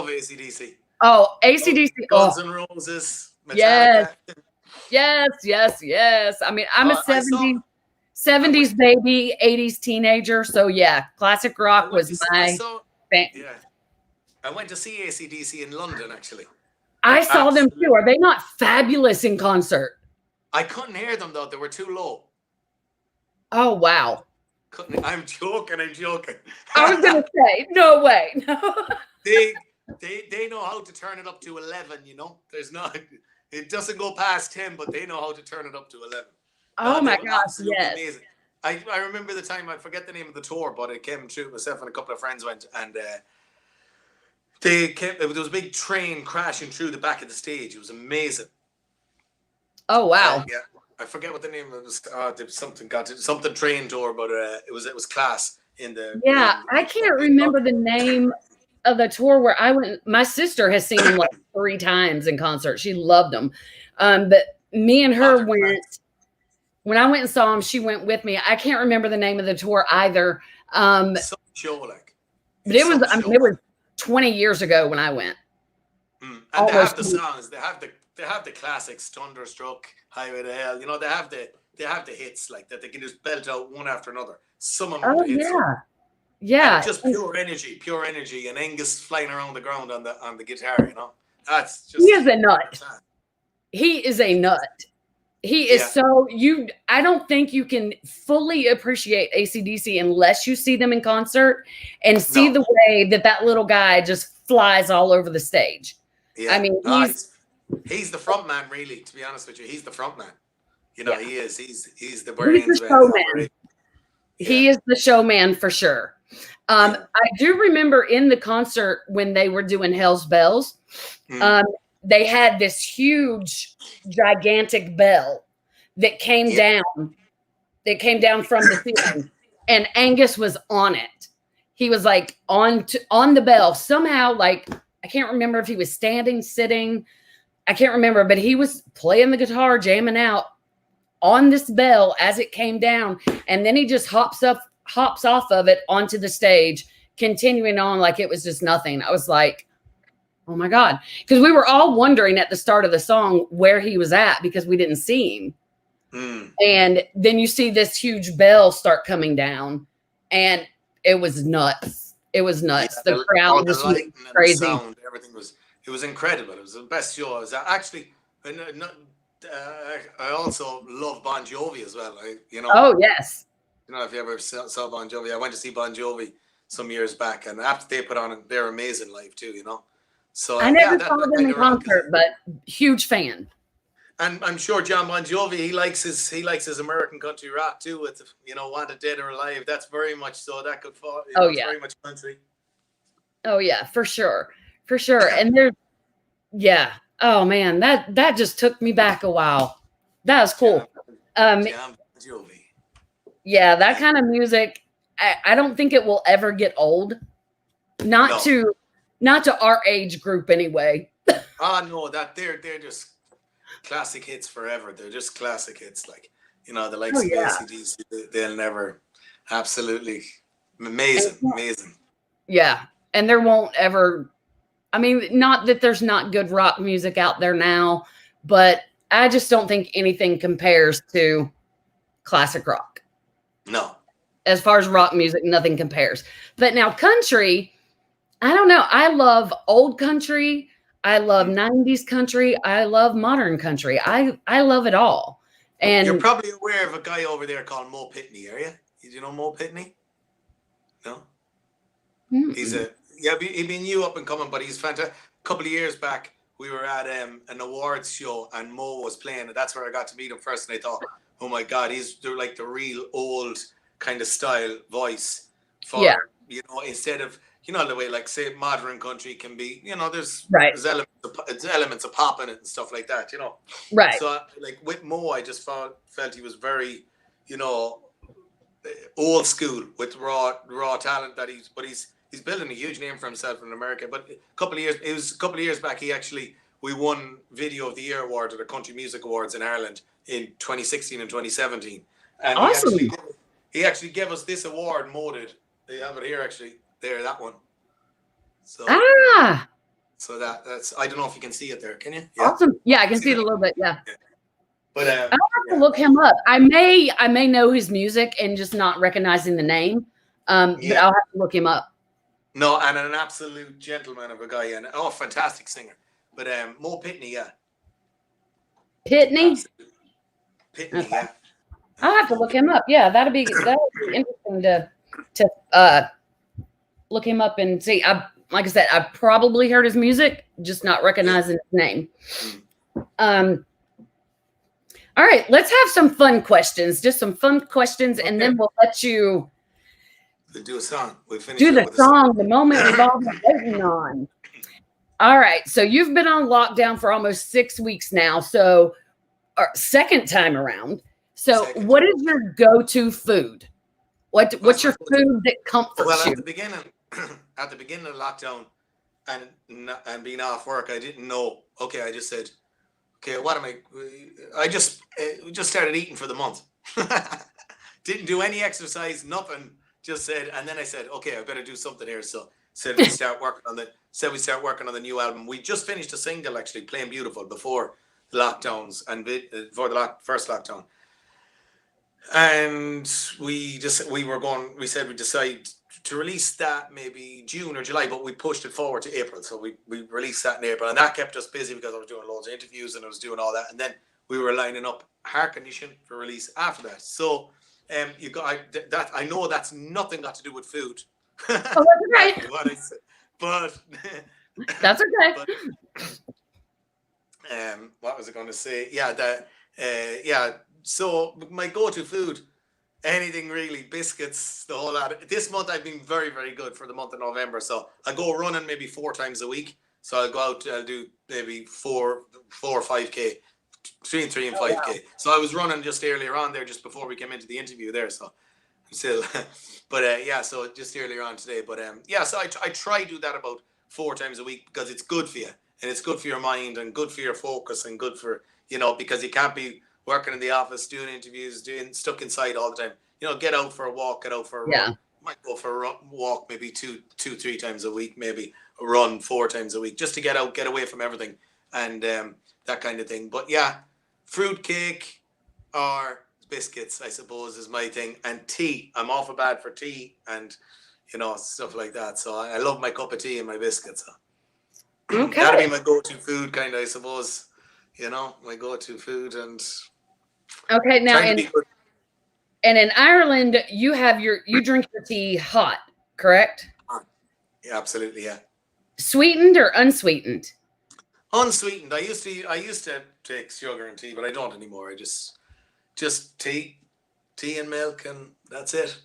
ACDC.
Oh, ACDC.
Guns N' Roses.
Metallica. Yes. I mean, I'm a 70s baby, 80s teenager. So yeah, classic rock was my thing.
Yeah. I went to see ACDC in London, actually.
I saw them too. Are they not fabulous in concert? I
couldn't hear them though. They were too low.
Oh, wow.
I'm joking.
I was going to say, no way. No.
They know how to turn it up to 11, it doesn't go past 10, but they know how to turn it up to 11.
Oh my gosh, yes.
Amazing. I remember the time, I forget the name of the tour, but it came through, myself and a couple of friends went, and there was a big train crashing through the back of the stage. It was amazing.
Oh, wow.
Yeah. I forget what the name of it was. There was something train tour, but it was class in the.
Yeah, I can't remember the name of the tour where I went. My sister has seen them like 3 times in concert. She loved them, but me and her went. When I went and saw them, she went with me. I can't remember the name of the tour either.
Some show like.
But it was 20 years ago when I went.
And
Almost
they have the songs. They have the classics, Thunderstruck, Highway to Hell. You know, they have the hits like that. They can just belt out one after another. Some of them
Oh
are the hits.
yeah.
And
Yeah.
just pure energy, and Angus flying around the ground on the guitar. You know, that's just.
He is a nut. He is a nut. He is so I don't think you can fully appreciate ACDC unless you see them in concert and see the way that little guy just flies all over the stage.
Yeah.
I mean,
he's the front man, really, to be honest with you. He's the front man. You know, he is. He's the
brains. He is the showman for sure. I do remember in the concert when they were doing Hell's Bells, they had this huge, gigantic bell that came down. That came down from the ceiling, and Angus was on it. He was like on the bell somehow. Like, I can't remember if he was standing, sitting. I can't remember, but he was playing the guitar, jamming out on this bell as it came down, and then he just hops off of it onto the stage, continuing on like it was just nothing. I was like, oh my God. Because we were all wondering at the start of the song where he was at because we didn't see him. And then you see this huge bell start coming down, and it was nuts. It was nuts.
Yeah,
the crowd was crazy.
The sound, everything was incredible. It was the best show. It was actually, I also love Bon Jovi as well.
Oh yes.
You know, if you ever saw Bon Jovi, I went to see Bon Jovi some years back, and after they put on, they're amazing live too. You know, so
I never saw them in concert, but huge fan.
And I'm sure John Bon Jovi, he likes his American country rock too. With Wanted Dead or Alive. That's very much so. That could fall. Very much country. Oh yeah,
for sure. And there's oh man, that just took me back a while. That was cool.
John Bon Jovi.
Yeah, that kind of music, I don't think it will ever get old. Not to our age group anyway.
No, that they're just classic hits forever. They're just classic hits, like the likes of ACDC. They'll never, absolutely amazing.
Yeah, and there won't ever. I mean, not that there's not good rock music out there now, but I just don't think anything compares to classic rock.
No.
As far as rock music, nothing compares. But now country, I don't know. I love old country. I love 90s country. I love modern country. I love it all. And
you're probably aware of a guy over there called Mo Pitney, are you? Do you know Mo Pitney? No? Mm-hmm. He'd been new up and coming, but he's fantastic. A couple of years back, we were at an awards show, and Mo was playing, and that's where I got to meet him first, and I thought, oh my God, they're like the real old kind of style voice for, instead of, the way, like, say, modern country can be, there's elements of pop in it and stuff like that,
Right.
So, like, with Mo, I just felt he was very, old school with raw talent that he's building a huge name for himself in America. But a couple of years back, we won Video of the Year award at the Country Music Awards in Ireland in 2016 and 2017. And
awesome.
He actually gave us this award, molded. They have it here, actually. There, that one. So, so that's, I don't know if you can see it there. Can you?
Yeah. Awesome. Yeah, I can see it a little bit. Yeah.
But
I'll have to look him up. I may know his music and just not recognizing the name. But I'll have to look him up.
No, and an absolute gentleman of a guy, and fantastic singer. But Mo Pitney, yeah.
Pitney?
Pitney, okay. Yeah.
I'll have to look him up. Yeah, that'd be interesting to look him up and see. Like I said, I've probably heard his music, just not recognizing his name. All right, let's have some fun questions. Just some fun questions, and then we'll let you
do a song. We'll finish
do the song, the moment we've all been waiting on. All right, so you've been on lockdown for almost 6 weeks now. So, second time around. So, what is your go-to food? What's your food that comforts you?
Well, at the beginning of lockdown, and being off work, I didn't know. Okay, I just said, okay, what am I just started eating for the month. Didn't do any exercise, nothing. Just said, and then I said, okay, I better do something here. So said we start working on the new album. We just finished a single actually, Plain Beautiful, before the lockdowns and before the first lockdown. And we said we'd decide to release that maybe June or July, but we pushed it forward to April. So we released that in April, and that kept us busy because I was doing loads of interviews and I was doing all that. And then we were lining up Heart Condition for release after that. So you got that. I know that's nothing got to do with food.
Oh, that's okay.
What I said, but
that's okay.
But, what was I going to say? Yeah, So my go-to food, anything really, biscuits, the whole lot. This month I've been very, very good for the month of November. So I go running maybe 4 times a week. So I'll go out, I'll do maybe 4 or 5K, between 3 and 5K. Wow. So I was running just earlier on there, just before we came into the interview there. So I'm still, but so just earlier on today. But so I try to do that about 4 times a week because it's good for you. And it's good for your mind and good for your focus and good for, because you can't be working in the office, doing interviews, stuck inside all the time. Get out for a walk, get out for a run. Might go for a walk maybe 2-3 times a week, maybe a run 4 times a week, just to get out, get away from everything and that kind of thing. But yeah, fruit cake or biscuits, I suppose, is my thing. And tea. I'm awful bad for tea and, stuff like that. So I love my cup of tea and my biscuits. So. Okay. That'd be my go-to food, kind of, I suppose. My go-to food. And
okay, now and in Ireland, you drink your tea hot, correct?
Yeah, absolutely, yeah.
Sweetened or unsweetened?
Unsweetened. I used to take sugar in tea, but I don't anymore. I just tea and milk, and that's it.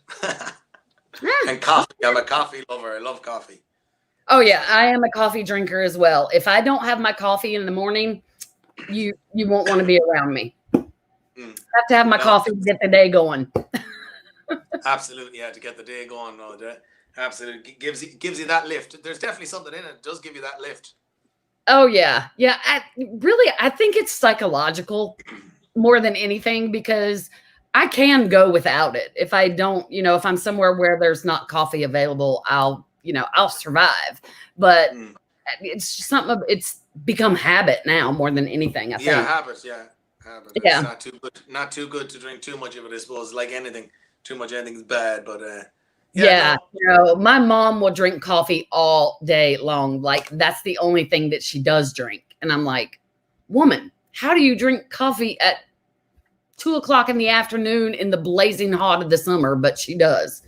And coffee. I'm a coffee lover. I love coffee.
Oh yeah, I am a coffee drinker as well. If I don't have my coffee in the morning, you won't want to be around me. I have to have my coffee to get the day going.
Absolutely, yeah, to get the day going. No, absolutely gives you that lift. There's definitely something in it. It does give you that lift.
Oh yeah, yeah. I think it's psychological more than anything because I can go without it. If I don't, if I'm somewhere where there's not coffee available, I'll survive. But it's just something. It's become habit now more than anything. I think.
Yeah, habit. Yeah.
Yeah.
It's not too good to drink too much of it, I suppose. Like anything, too much anything is bad. But
my mom will drink coffee all day long. Like that's the only thing that she does drink. And I'm like, woman, how do you drink coffee at 2:00 in the afternoon in the blazing hot of the summer? But she does.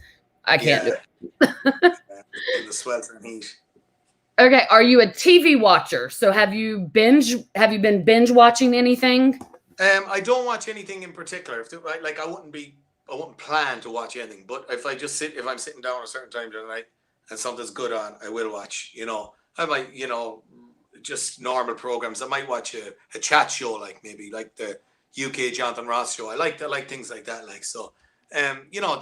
I can't do it.
In the sweat and heat.
Okay, are you a TV watcher? So have you been binge watching anything?
I don't watch anything in particular. I wouldn't plan to watch anything. But if I'm sitting down at a certain time during the night and something's good on, I will watch. I might, just normal programs. I might watch a chat show, like maybe like the UK Jonathan Ross show. I like things like that. Like so,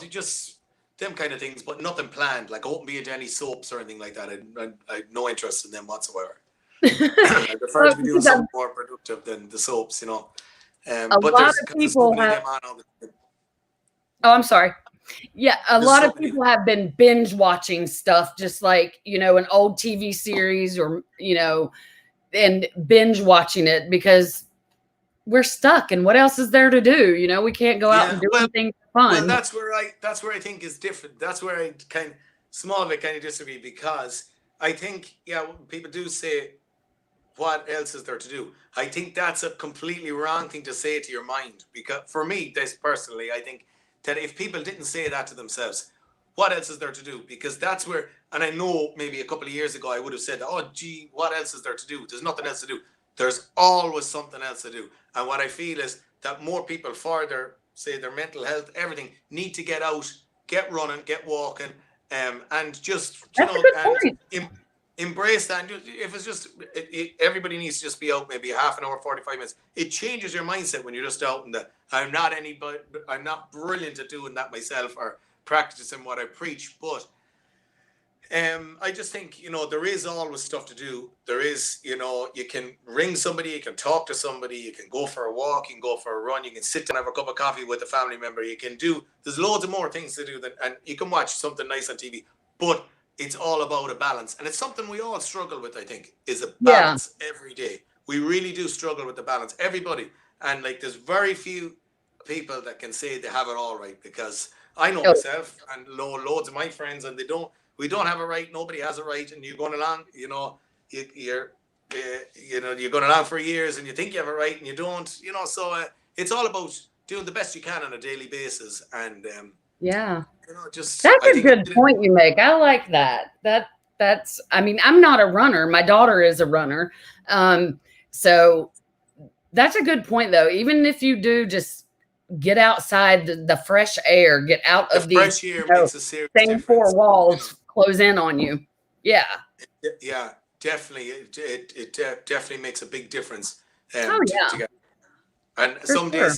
just them kind of things, but nothing planned. Like I won't be into any soaps or anything like that. I have no interest in them whatsoever. I prefer to be doing something more productive than the soaps,
A lot of people have. Oh, I'm sorry. Yeah, a lot of people have been binge watching stuff, just like an old TV series or and binge watching it because we're stuck. And what else is there to do? We can't go out and do anything fun.
Well, that's where I think is different. That's where I small of it kind of disagree because I think people do say, what else is there to do? I think that's a completely wrong thing to say to your mind because for me, personally, I think that if people didn't say that to themselves, what else is there to do? Because that's where, and I know maybe a couple of years ago I would have said, oh gee, what else is there to do? There's nothing else to do. There's always something else to do. And what I feel is that more people for their mental health, everything, need to get out, get running, get walking, and just embrace that. And if it's just everybody needs to just be out maybe half an hour, 45 minutes. It changes your mindset when you're just out in I'm not brilliant at doing that myself or practicing what I preach, but I just think, there is always stuff to do. There is, you can ring somebody, you can talk to somebody, you can go for a walk, you can go for a run, you can sit down and have a cup of coffee with a family member. There's loads of more things to do and you can watch something nice on TV, but it's all about a balance. And it's something we all struggle with, I think, is a
Yeah.
balance every day. We really do struggle with the balance. Everybody. And like there's very few people that can say they have it all right, because I know
Oh,
myself and loads of my friends, and we don't have it right. Nobody has it right. And you're going along, you're you're going along for years and you think you have it right and you don't, so it's all about doing the best you can on a daily basis. And,
yeah.
just,
That's
I
a
think,
good point you make. I like that. That's, I mean, I'm not a runner. My daughter is a runner. So that's a good point though. Even if you do just get outside the fresh air, get out
the
of these
fresh air makes a serious
same four
difference.
walls close in on you. Yeah.
Yeah, definitely. It definitely makes a big difference.
Oh yeah.
To get, and
For sure.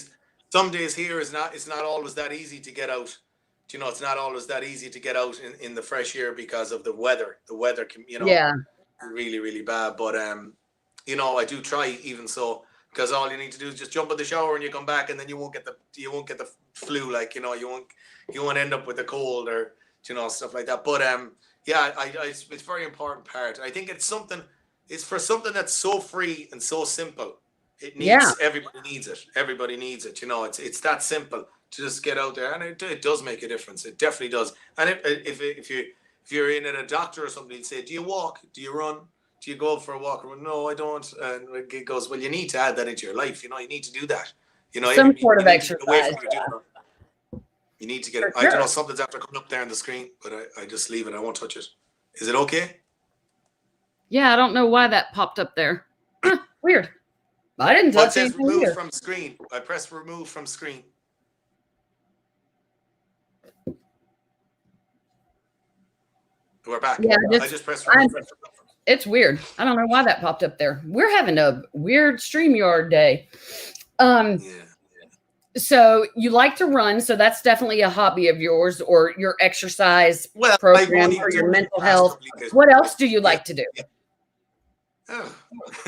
some days here it's not always that easy to get out. It's not always that easy to get out in the fresh air because of the weather. The weather can,
Yeah.
really, really bad. But I do try even so, because all you need to do is just jump in the shower and you come back, and then you won't get the flu, like you won't end up with a cold or stuff like that. But yeah, it's a very important part. I think it's for something that's so free and so simple.
Yeah.
Everybody needs it. Everybody needs it. It's that simple to just get out there, and it does make a difference. It definitely does. And if you're in at a doctor or something, he'd say, "Do you walk? Do you run? Do you go for a walk?" No, I don't. And it goes, "Well, you need to add that into your life. You need to do that.
Some sort of
you need to get away
exercise.
from your doing. You need to get.
For
I don't know.
sure.
Something's after coming up there on the screen, but I just leave it. I won't touch it. Is it okay?
Yeah, I don't know why that popped up there. Huh, weird. I didn't
Well, it
touch
says
anything
remove
either.
from screen. I press remove from screen. We're back.
Yeah,
I just pressed remove.
it's weird. I don't know why that popped up there. We're having a weird StreamYard day.
Yeah.
So you like to run, so that's definitely a hobby of yours, or your exercise
Well, I've
program,
only
or
done
your
it
mental
the past
health.
couple of years.
What else do you like to do?
Yeah. Oh.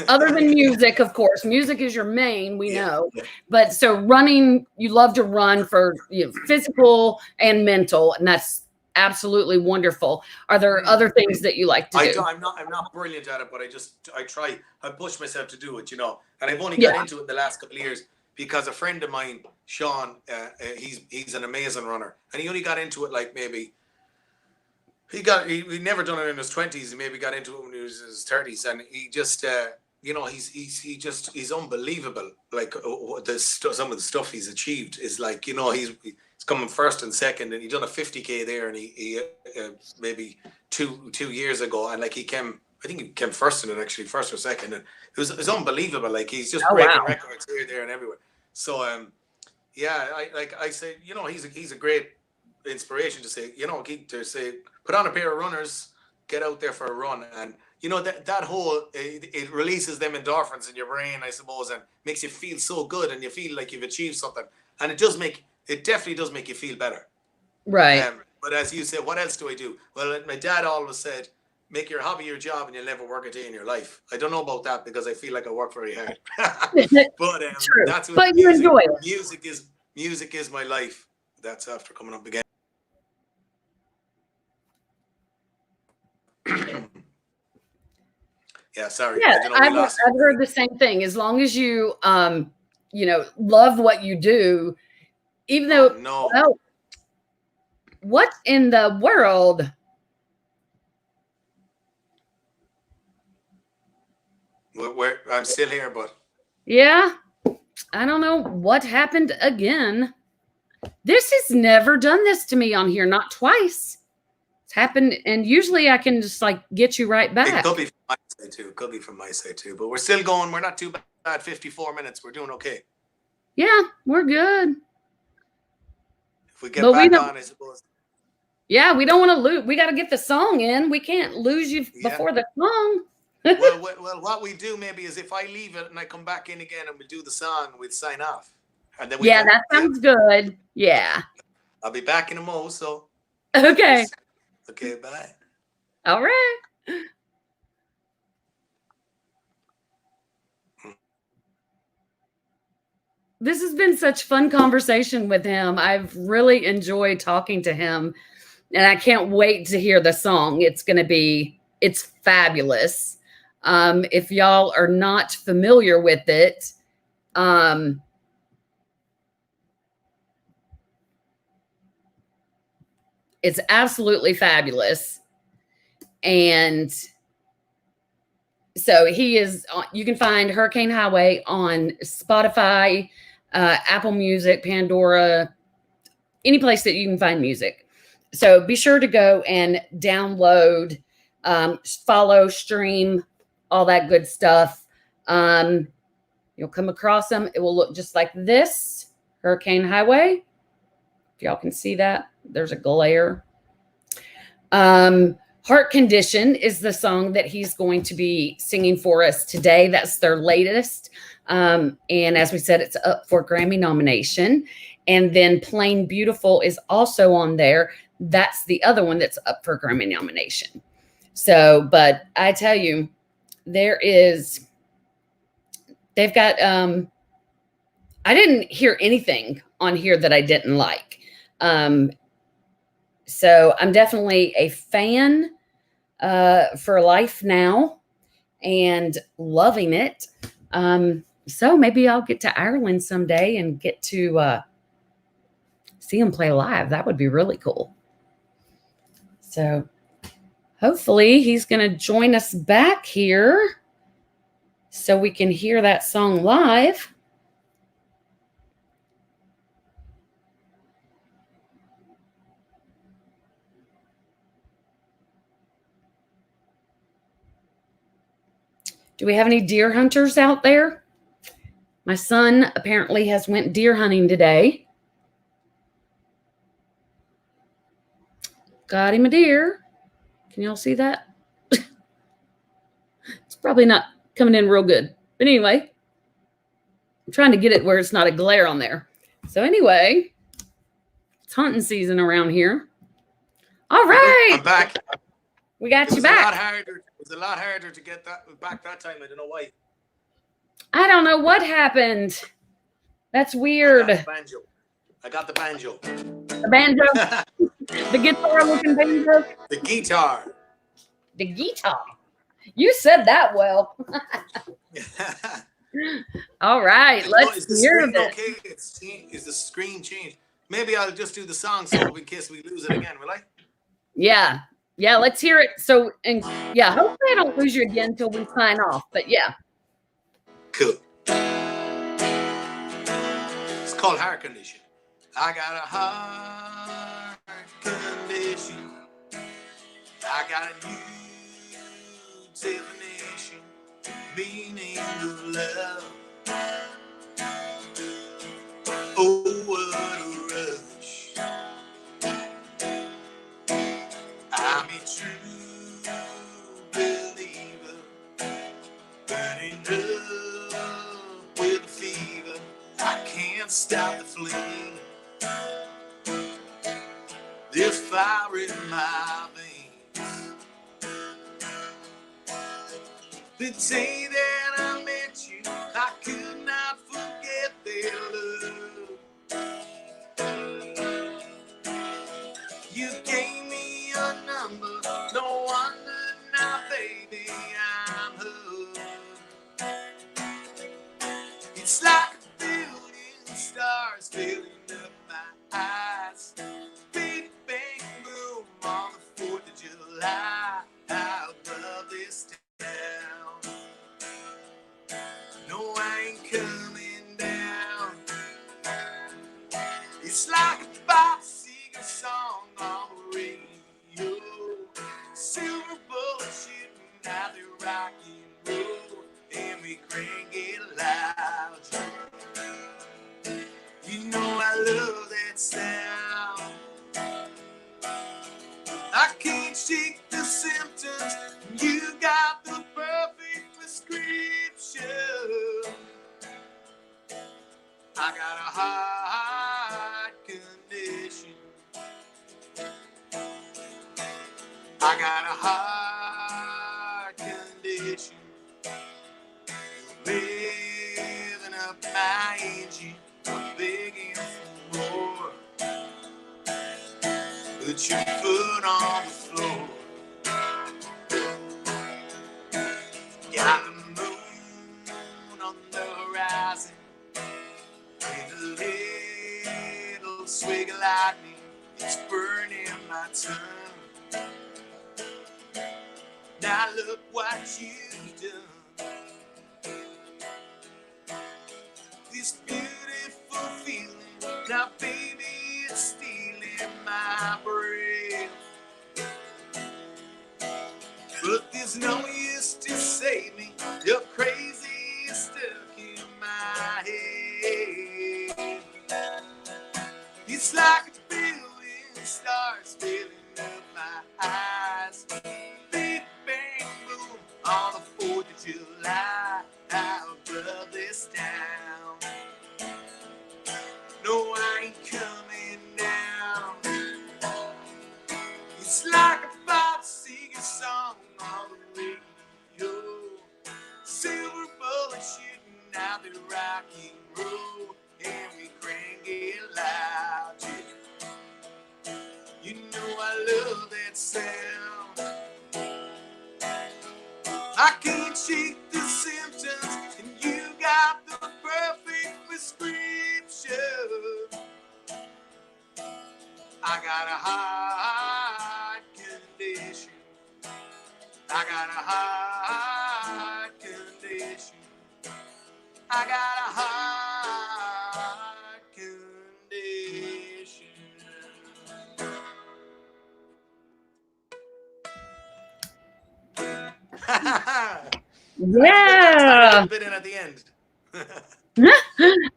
Other than music, of course. Music is your main, we
Yeah,
know.
yeah.
But so running, you love to run for physical and mental, and that's absolutely wonderful. Are there other things that you like to do?
I'm not brilliant at it, but I try. I push myself to do it, and I've only got
Yeah.
into it in the last couple of years because a friend of mine, Sean, he's an amazing runner, and he only got into it like maybe he'd never done it in his 20s. He maybe got into it when he was in his 30s, and he just he's unbelievable. Like some of the stuff he's achieved is like he's coming first and second, and he done a 50K there, and he maybe two years ago, and like I think he came first in it, actually, first or second, and it was unbelievable. Like he's just
Oh,
breaking
wow.
records here, there, and everywhere. So yeah, I say he's a great inspiration to say put on a pair of runners, get out there for a run, and that whole it releases them endorphins in your brain, I suppose, and makes you feel so good, and you feel like you've achieved something, and it definitely does make you feel better.
Right.
But as you said, what else do I do? Well, my dad always said, make your hobby your job and you'll never work a day in your life. I don't know about that because I feel like I work very hard. But
True.
that's what
But you enjoy it.
Music is my life. That's after coming up again. Yeah, sorry.
Yeah,
I've
heard the same thing. As long as you love what you do, even though
no.
well, what in the world?
I'm still here, but
Yeah, I don't know what happened again. This has never done this to me on here, not twice. It's happened, and usually I can just like get you right
it
back.
could be from my side too. Could be from my side too. But we're still going. We're not too bad. 54 minutes. We're doing okay.
Yeah, we're good.
If we get back on, I suppose.
Yeah, we don't want to lose. We got to get the song in. We can't lose you before the song.
well, what we do maybe is if I leave it and I come back in again and we do the song, we'd sign off. And then
that sounds good. Yeah.
I'll be back in a mo. So.
Okay.
Okay. Bye.
All right. This has been such fun conversation with him. I've really enjoyed talking to him. and I can't wait to hear the song. It's fabulous. If y'all are not familiar with it, it's absolutely fabulous. And so you can find Hurricane Highway on Spotify, Apple Music, Pandora, any place that you can find music. So be sure to go and download, follow, stream, all that good stuff. You'll come across them. It will look just like this, Hurricane Highway. If y'all can see that, there's a glare. Heart Condition is the song that he's going to be singing for us today. That's their latest. And as we said, it's up for Grammy nomination. And then Plain Beautiful is also on there. That's the other one that's up for Grammy nomination. So, but I tell you, they've got, I didn't hear anything on here that I didn't like. So I'm definitely a fan for life now and loving it. So maybe I'll get to Ireland someday and get to see him play live. That would be really cool. So hopefully he's going to join us back here so we can hear that song live. Do we have any deer hunters out there? My son apparently has went deer hunting today. Got him a deer. Can y'all see that? It's probably not coming in real good. But anyway, I'm trying to get it where it's not a glare on there. So anyway, it's hunting season around here. All right.
I'm back.
We got you back.
It was a lot harder to get that back that time. I don't know why.
I don't know what happened. That's weird.
I got the banjo.
The banjo? The guitar-looking banjo?
The guitar.
The guitar. You said that well. All right, let's hear it.
Okay, is the screen changed? Maybe I'll just do the song so in case we lose it again, will I?
Yeah. Yeah, let's hear it. So, and yeah, hopefully I don't lose you again until we sign off. But yeah.
Cool. It's called Heart Condition. I got a heart condition. I got a new definition, meaning of love. Oh, what a rush. I'm a true believer, burning up with fever. I can't stop the flame. There's fire in my veins. The day that I met you, I could not forget their love. You gave me your number, no wonder now, baby, I'm hooked. It's like a billion stars filling up my eyes. Big bang boom on the 4th of July. I love this town. No, I ain't coming down. It's like a Bob Seger song on the radio. Silver bullet shooting out the rock and roll, and we crank it loud. You know I love that sound. I can't shake the symptoms. You got the perfect prescription. I got a heart condition. I got a heart condition. Living up my engine, I'm begging for more. put your foot on the floor. Got the moon on the horizon with a little swig of lightning. It's burning my tongue. Now look what you've done. This beautiful feeling, now baby, it's stealing my breath. But there's no use to save me. You're crazy, you're stuck in my head. It's like a billion stars filling up my eyes. Big bang boom on the 4th of July. I'll blow this down. No, I ain't coming down. It's like a Bob Seger song on the radio. Silver bullets shooting out the rock and roll, and we crank it loud. Yeah. You know I love that sound. I can't shake the symptoms, and you got the perfect prescription. I got a heart condition. I got a heart condition. I got a heart condition.
Yeah.
Bit in at the end.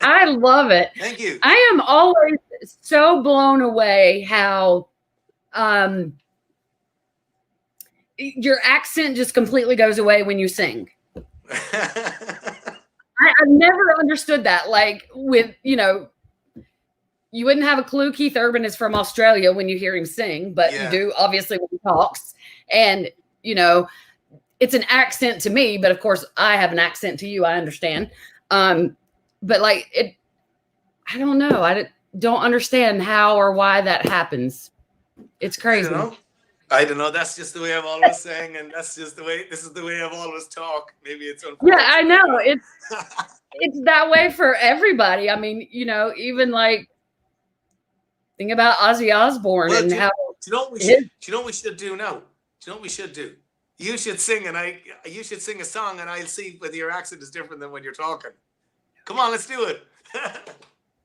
I love it.
Thank you.
I am always so blown away how your accent just completely goes away when you sing. I've never understood that. Like with, you wouldn't have a clue Keith Urban is from Australia when you hear him sing, but you do obviously when he talks. And, it's an accent to me, but of course I have an accent to you. I understand. But like I don't know. I don't understand how or why that happens. It's crazy.
I don't know. That's just the way I've always sang, and this is the way I've always talked. Maybe it's
yeah, I know. It's that way for everybody. I mean, even like think about Ozzy Osbourne and how.
Do you know what we should do now? Do you know what we should do? You should sing, and you should sing a song, and I'll see whether your accent is different than when you're talking. Come on, let's do it.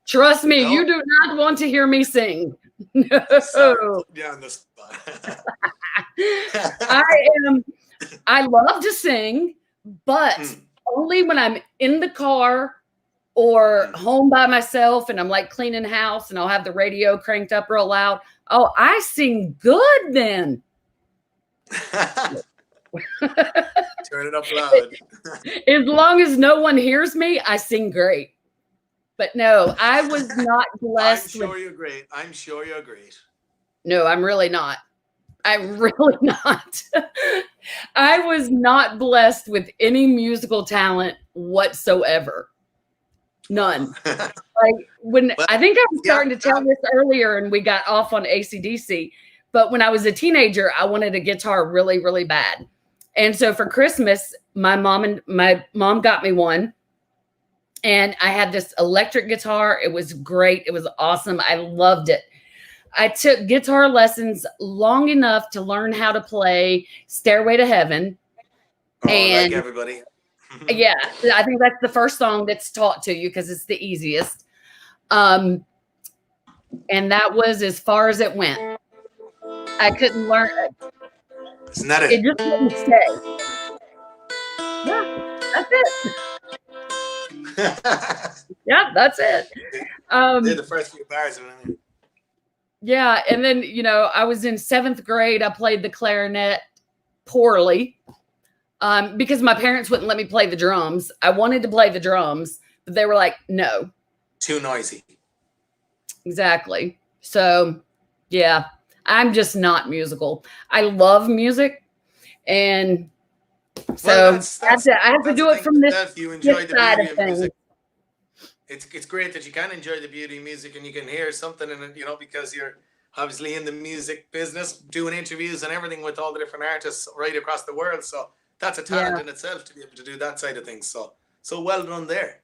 Trust me, you do not want to hear me sing. No.
Sorry, yeah, on the spot.
I love to sing, but only when I'm in the car or home by myself and I'm like cleaning house and I'll have the radio cranked up real loud. Oh, I sing good then.
Turn it up loud.
As long as no one hears me, I sing great. But no, I was not blessed.
I'm sure you're great. I'm sure you're great.
No, I'm really not. I'm really not. I was not blessed with any musical talent whatsoever. None. I think I was starting to tell this earlier and we got off on ACDC, but when I was a teenager, I wanted a guitar really, really bad. And so for Christmas, my mom got me one. And I had this electric guitar. It was great. It was awesome. I loved it. I took guitar lessons long enough to learn how to play Stairway to Heaven.
Like everybody.
Yeah, I think that's the first song that's taught to you because it's the easiest. And that was as far as it went. I couldn't learn it.
Isn't that it?
It just wouldn't stay. Yeah, that's it. Yeah, that's it.
Did the first few bars.
Yeah, and then I was in 7th grade. I played the clarinet poorly because my parents wouldn't let me play the drums. I wanted to play the drums, but they were like, "No,
too noisy."
Exactly. So, yeah, I'm just not musical. I love music, and so that's it. I have to do it from this side of things.
It's great that you can enjoy the beauty of music and you can hear something in it, because obviously in the music business, doing interviews and everything with all the different artists right across the world. So that's a talent in itself to be able to do that side of things. So well done there.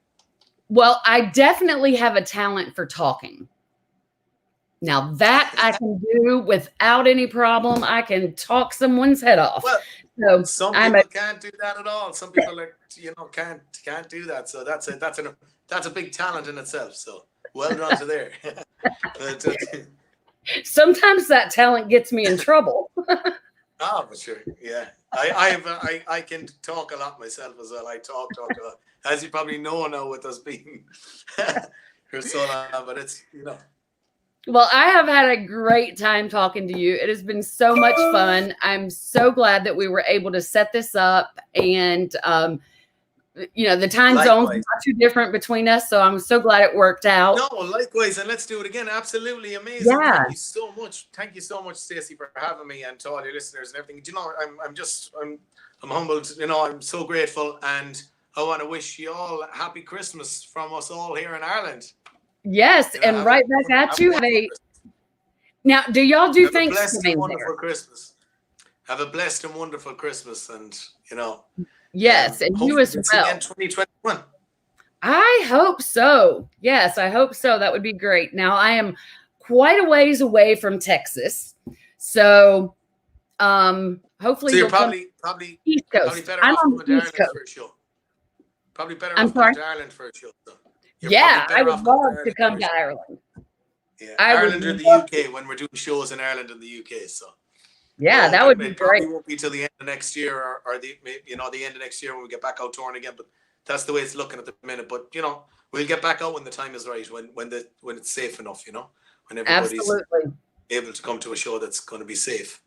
Well, I definitely have a talent for talking. Now that I can do without any problem. I can talk someone's head off.
Well,
so
some people can't do that at all. Some people can't do that. So that's a big talent in itself. So well done to there.
Sometimes that talent gets me in trouble.
Oh, for sure. Yeah. I can talk a lot myself as well. I talk a lot. As you probably know now with us being for so long, but it's,
Well, I have had a great time talking to you. It has been so much fun. I'm so glad that we were able to set this up, and the time zones are not too different between us, so I'm so glad it worked out.
No, likewise, and let's do it again. Absolutely amazing.
Yeah.
Thank you so much. Thank you so much, Stacey, for having me, and to all your listeners and everything. I'm humbled. I'm so grateful, and I want to wish you all a happy Christmas from us all here in Ireland.
Yes, and right back at you. Now, do y'all do Thanksgiving?
Christmas. Have a blessed and wonderful Christmas, and
Yes, and you as well.
2021.
I hope so. Yes, I hope so. That would be great. Now, I am quite a ways away from Texas, so hopefully
you're probably
East Coast.
Probably better off coming to Ireland for a show. Probably better off coming to Ireland for a show. So.
I would love to come to Ireland.
Yeah, Ireland or the UK when we're doing shows in Ireland and the UK. So
that would be great.
Probably won't be till the end of next year or the end of next year when we get back out touring again. But that's the way it's looking at the minute. But we'll get back out when the time is right, when it's safe enough. When everybody's able to come to a show that's going to be safe.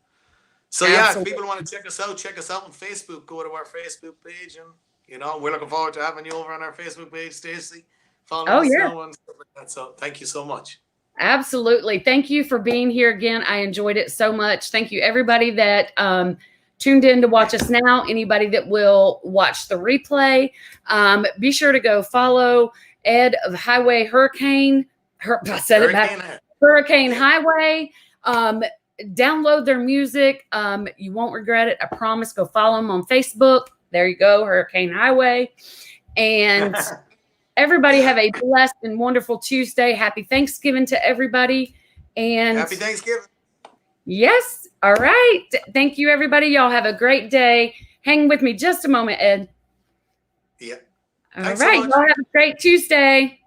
So if people want to check us out on Facebook. Go to our Facebook page, and we're looking forward to having you over on our Facebook page, Stacey. Follow us now and stuff like that. So thank you so much.
Absolutely. Thank you for being here again. I enjoyed it so much. Thank you, everybody that tuned in to watch us now. Anybody that will watch the replay, be sure to go follow Ed of Highway Hurricane. Hurricane Highway. Download their music. You won't regret it. I promise. Go follow them on Facebook. There you go, Hurricane Highway. And everybody have a blessed and wonderful Tuesday. Happy Thanksgiving to everybody. And
happy Thanksgiving.
Yes. All right. Thank you, everybody. Y'all have a great day. Hang with me just a moment, Ed.
Yeah.
All right. Y'all have a great Tuesday.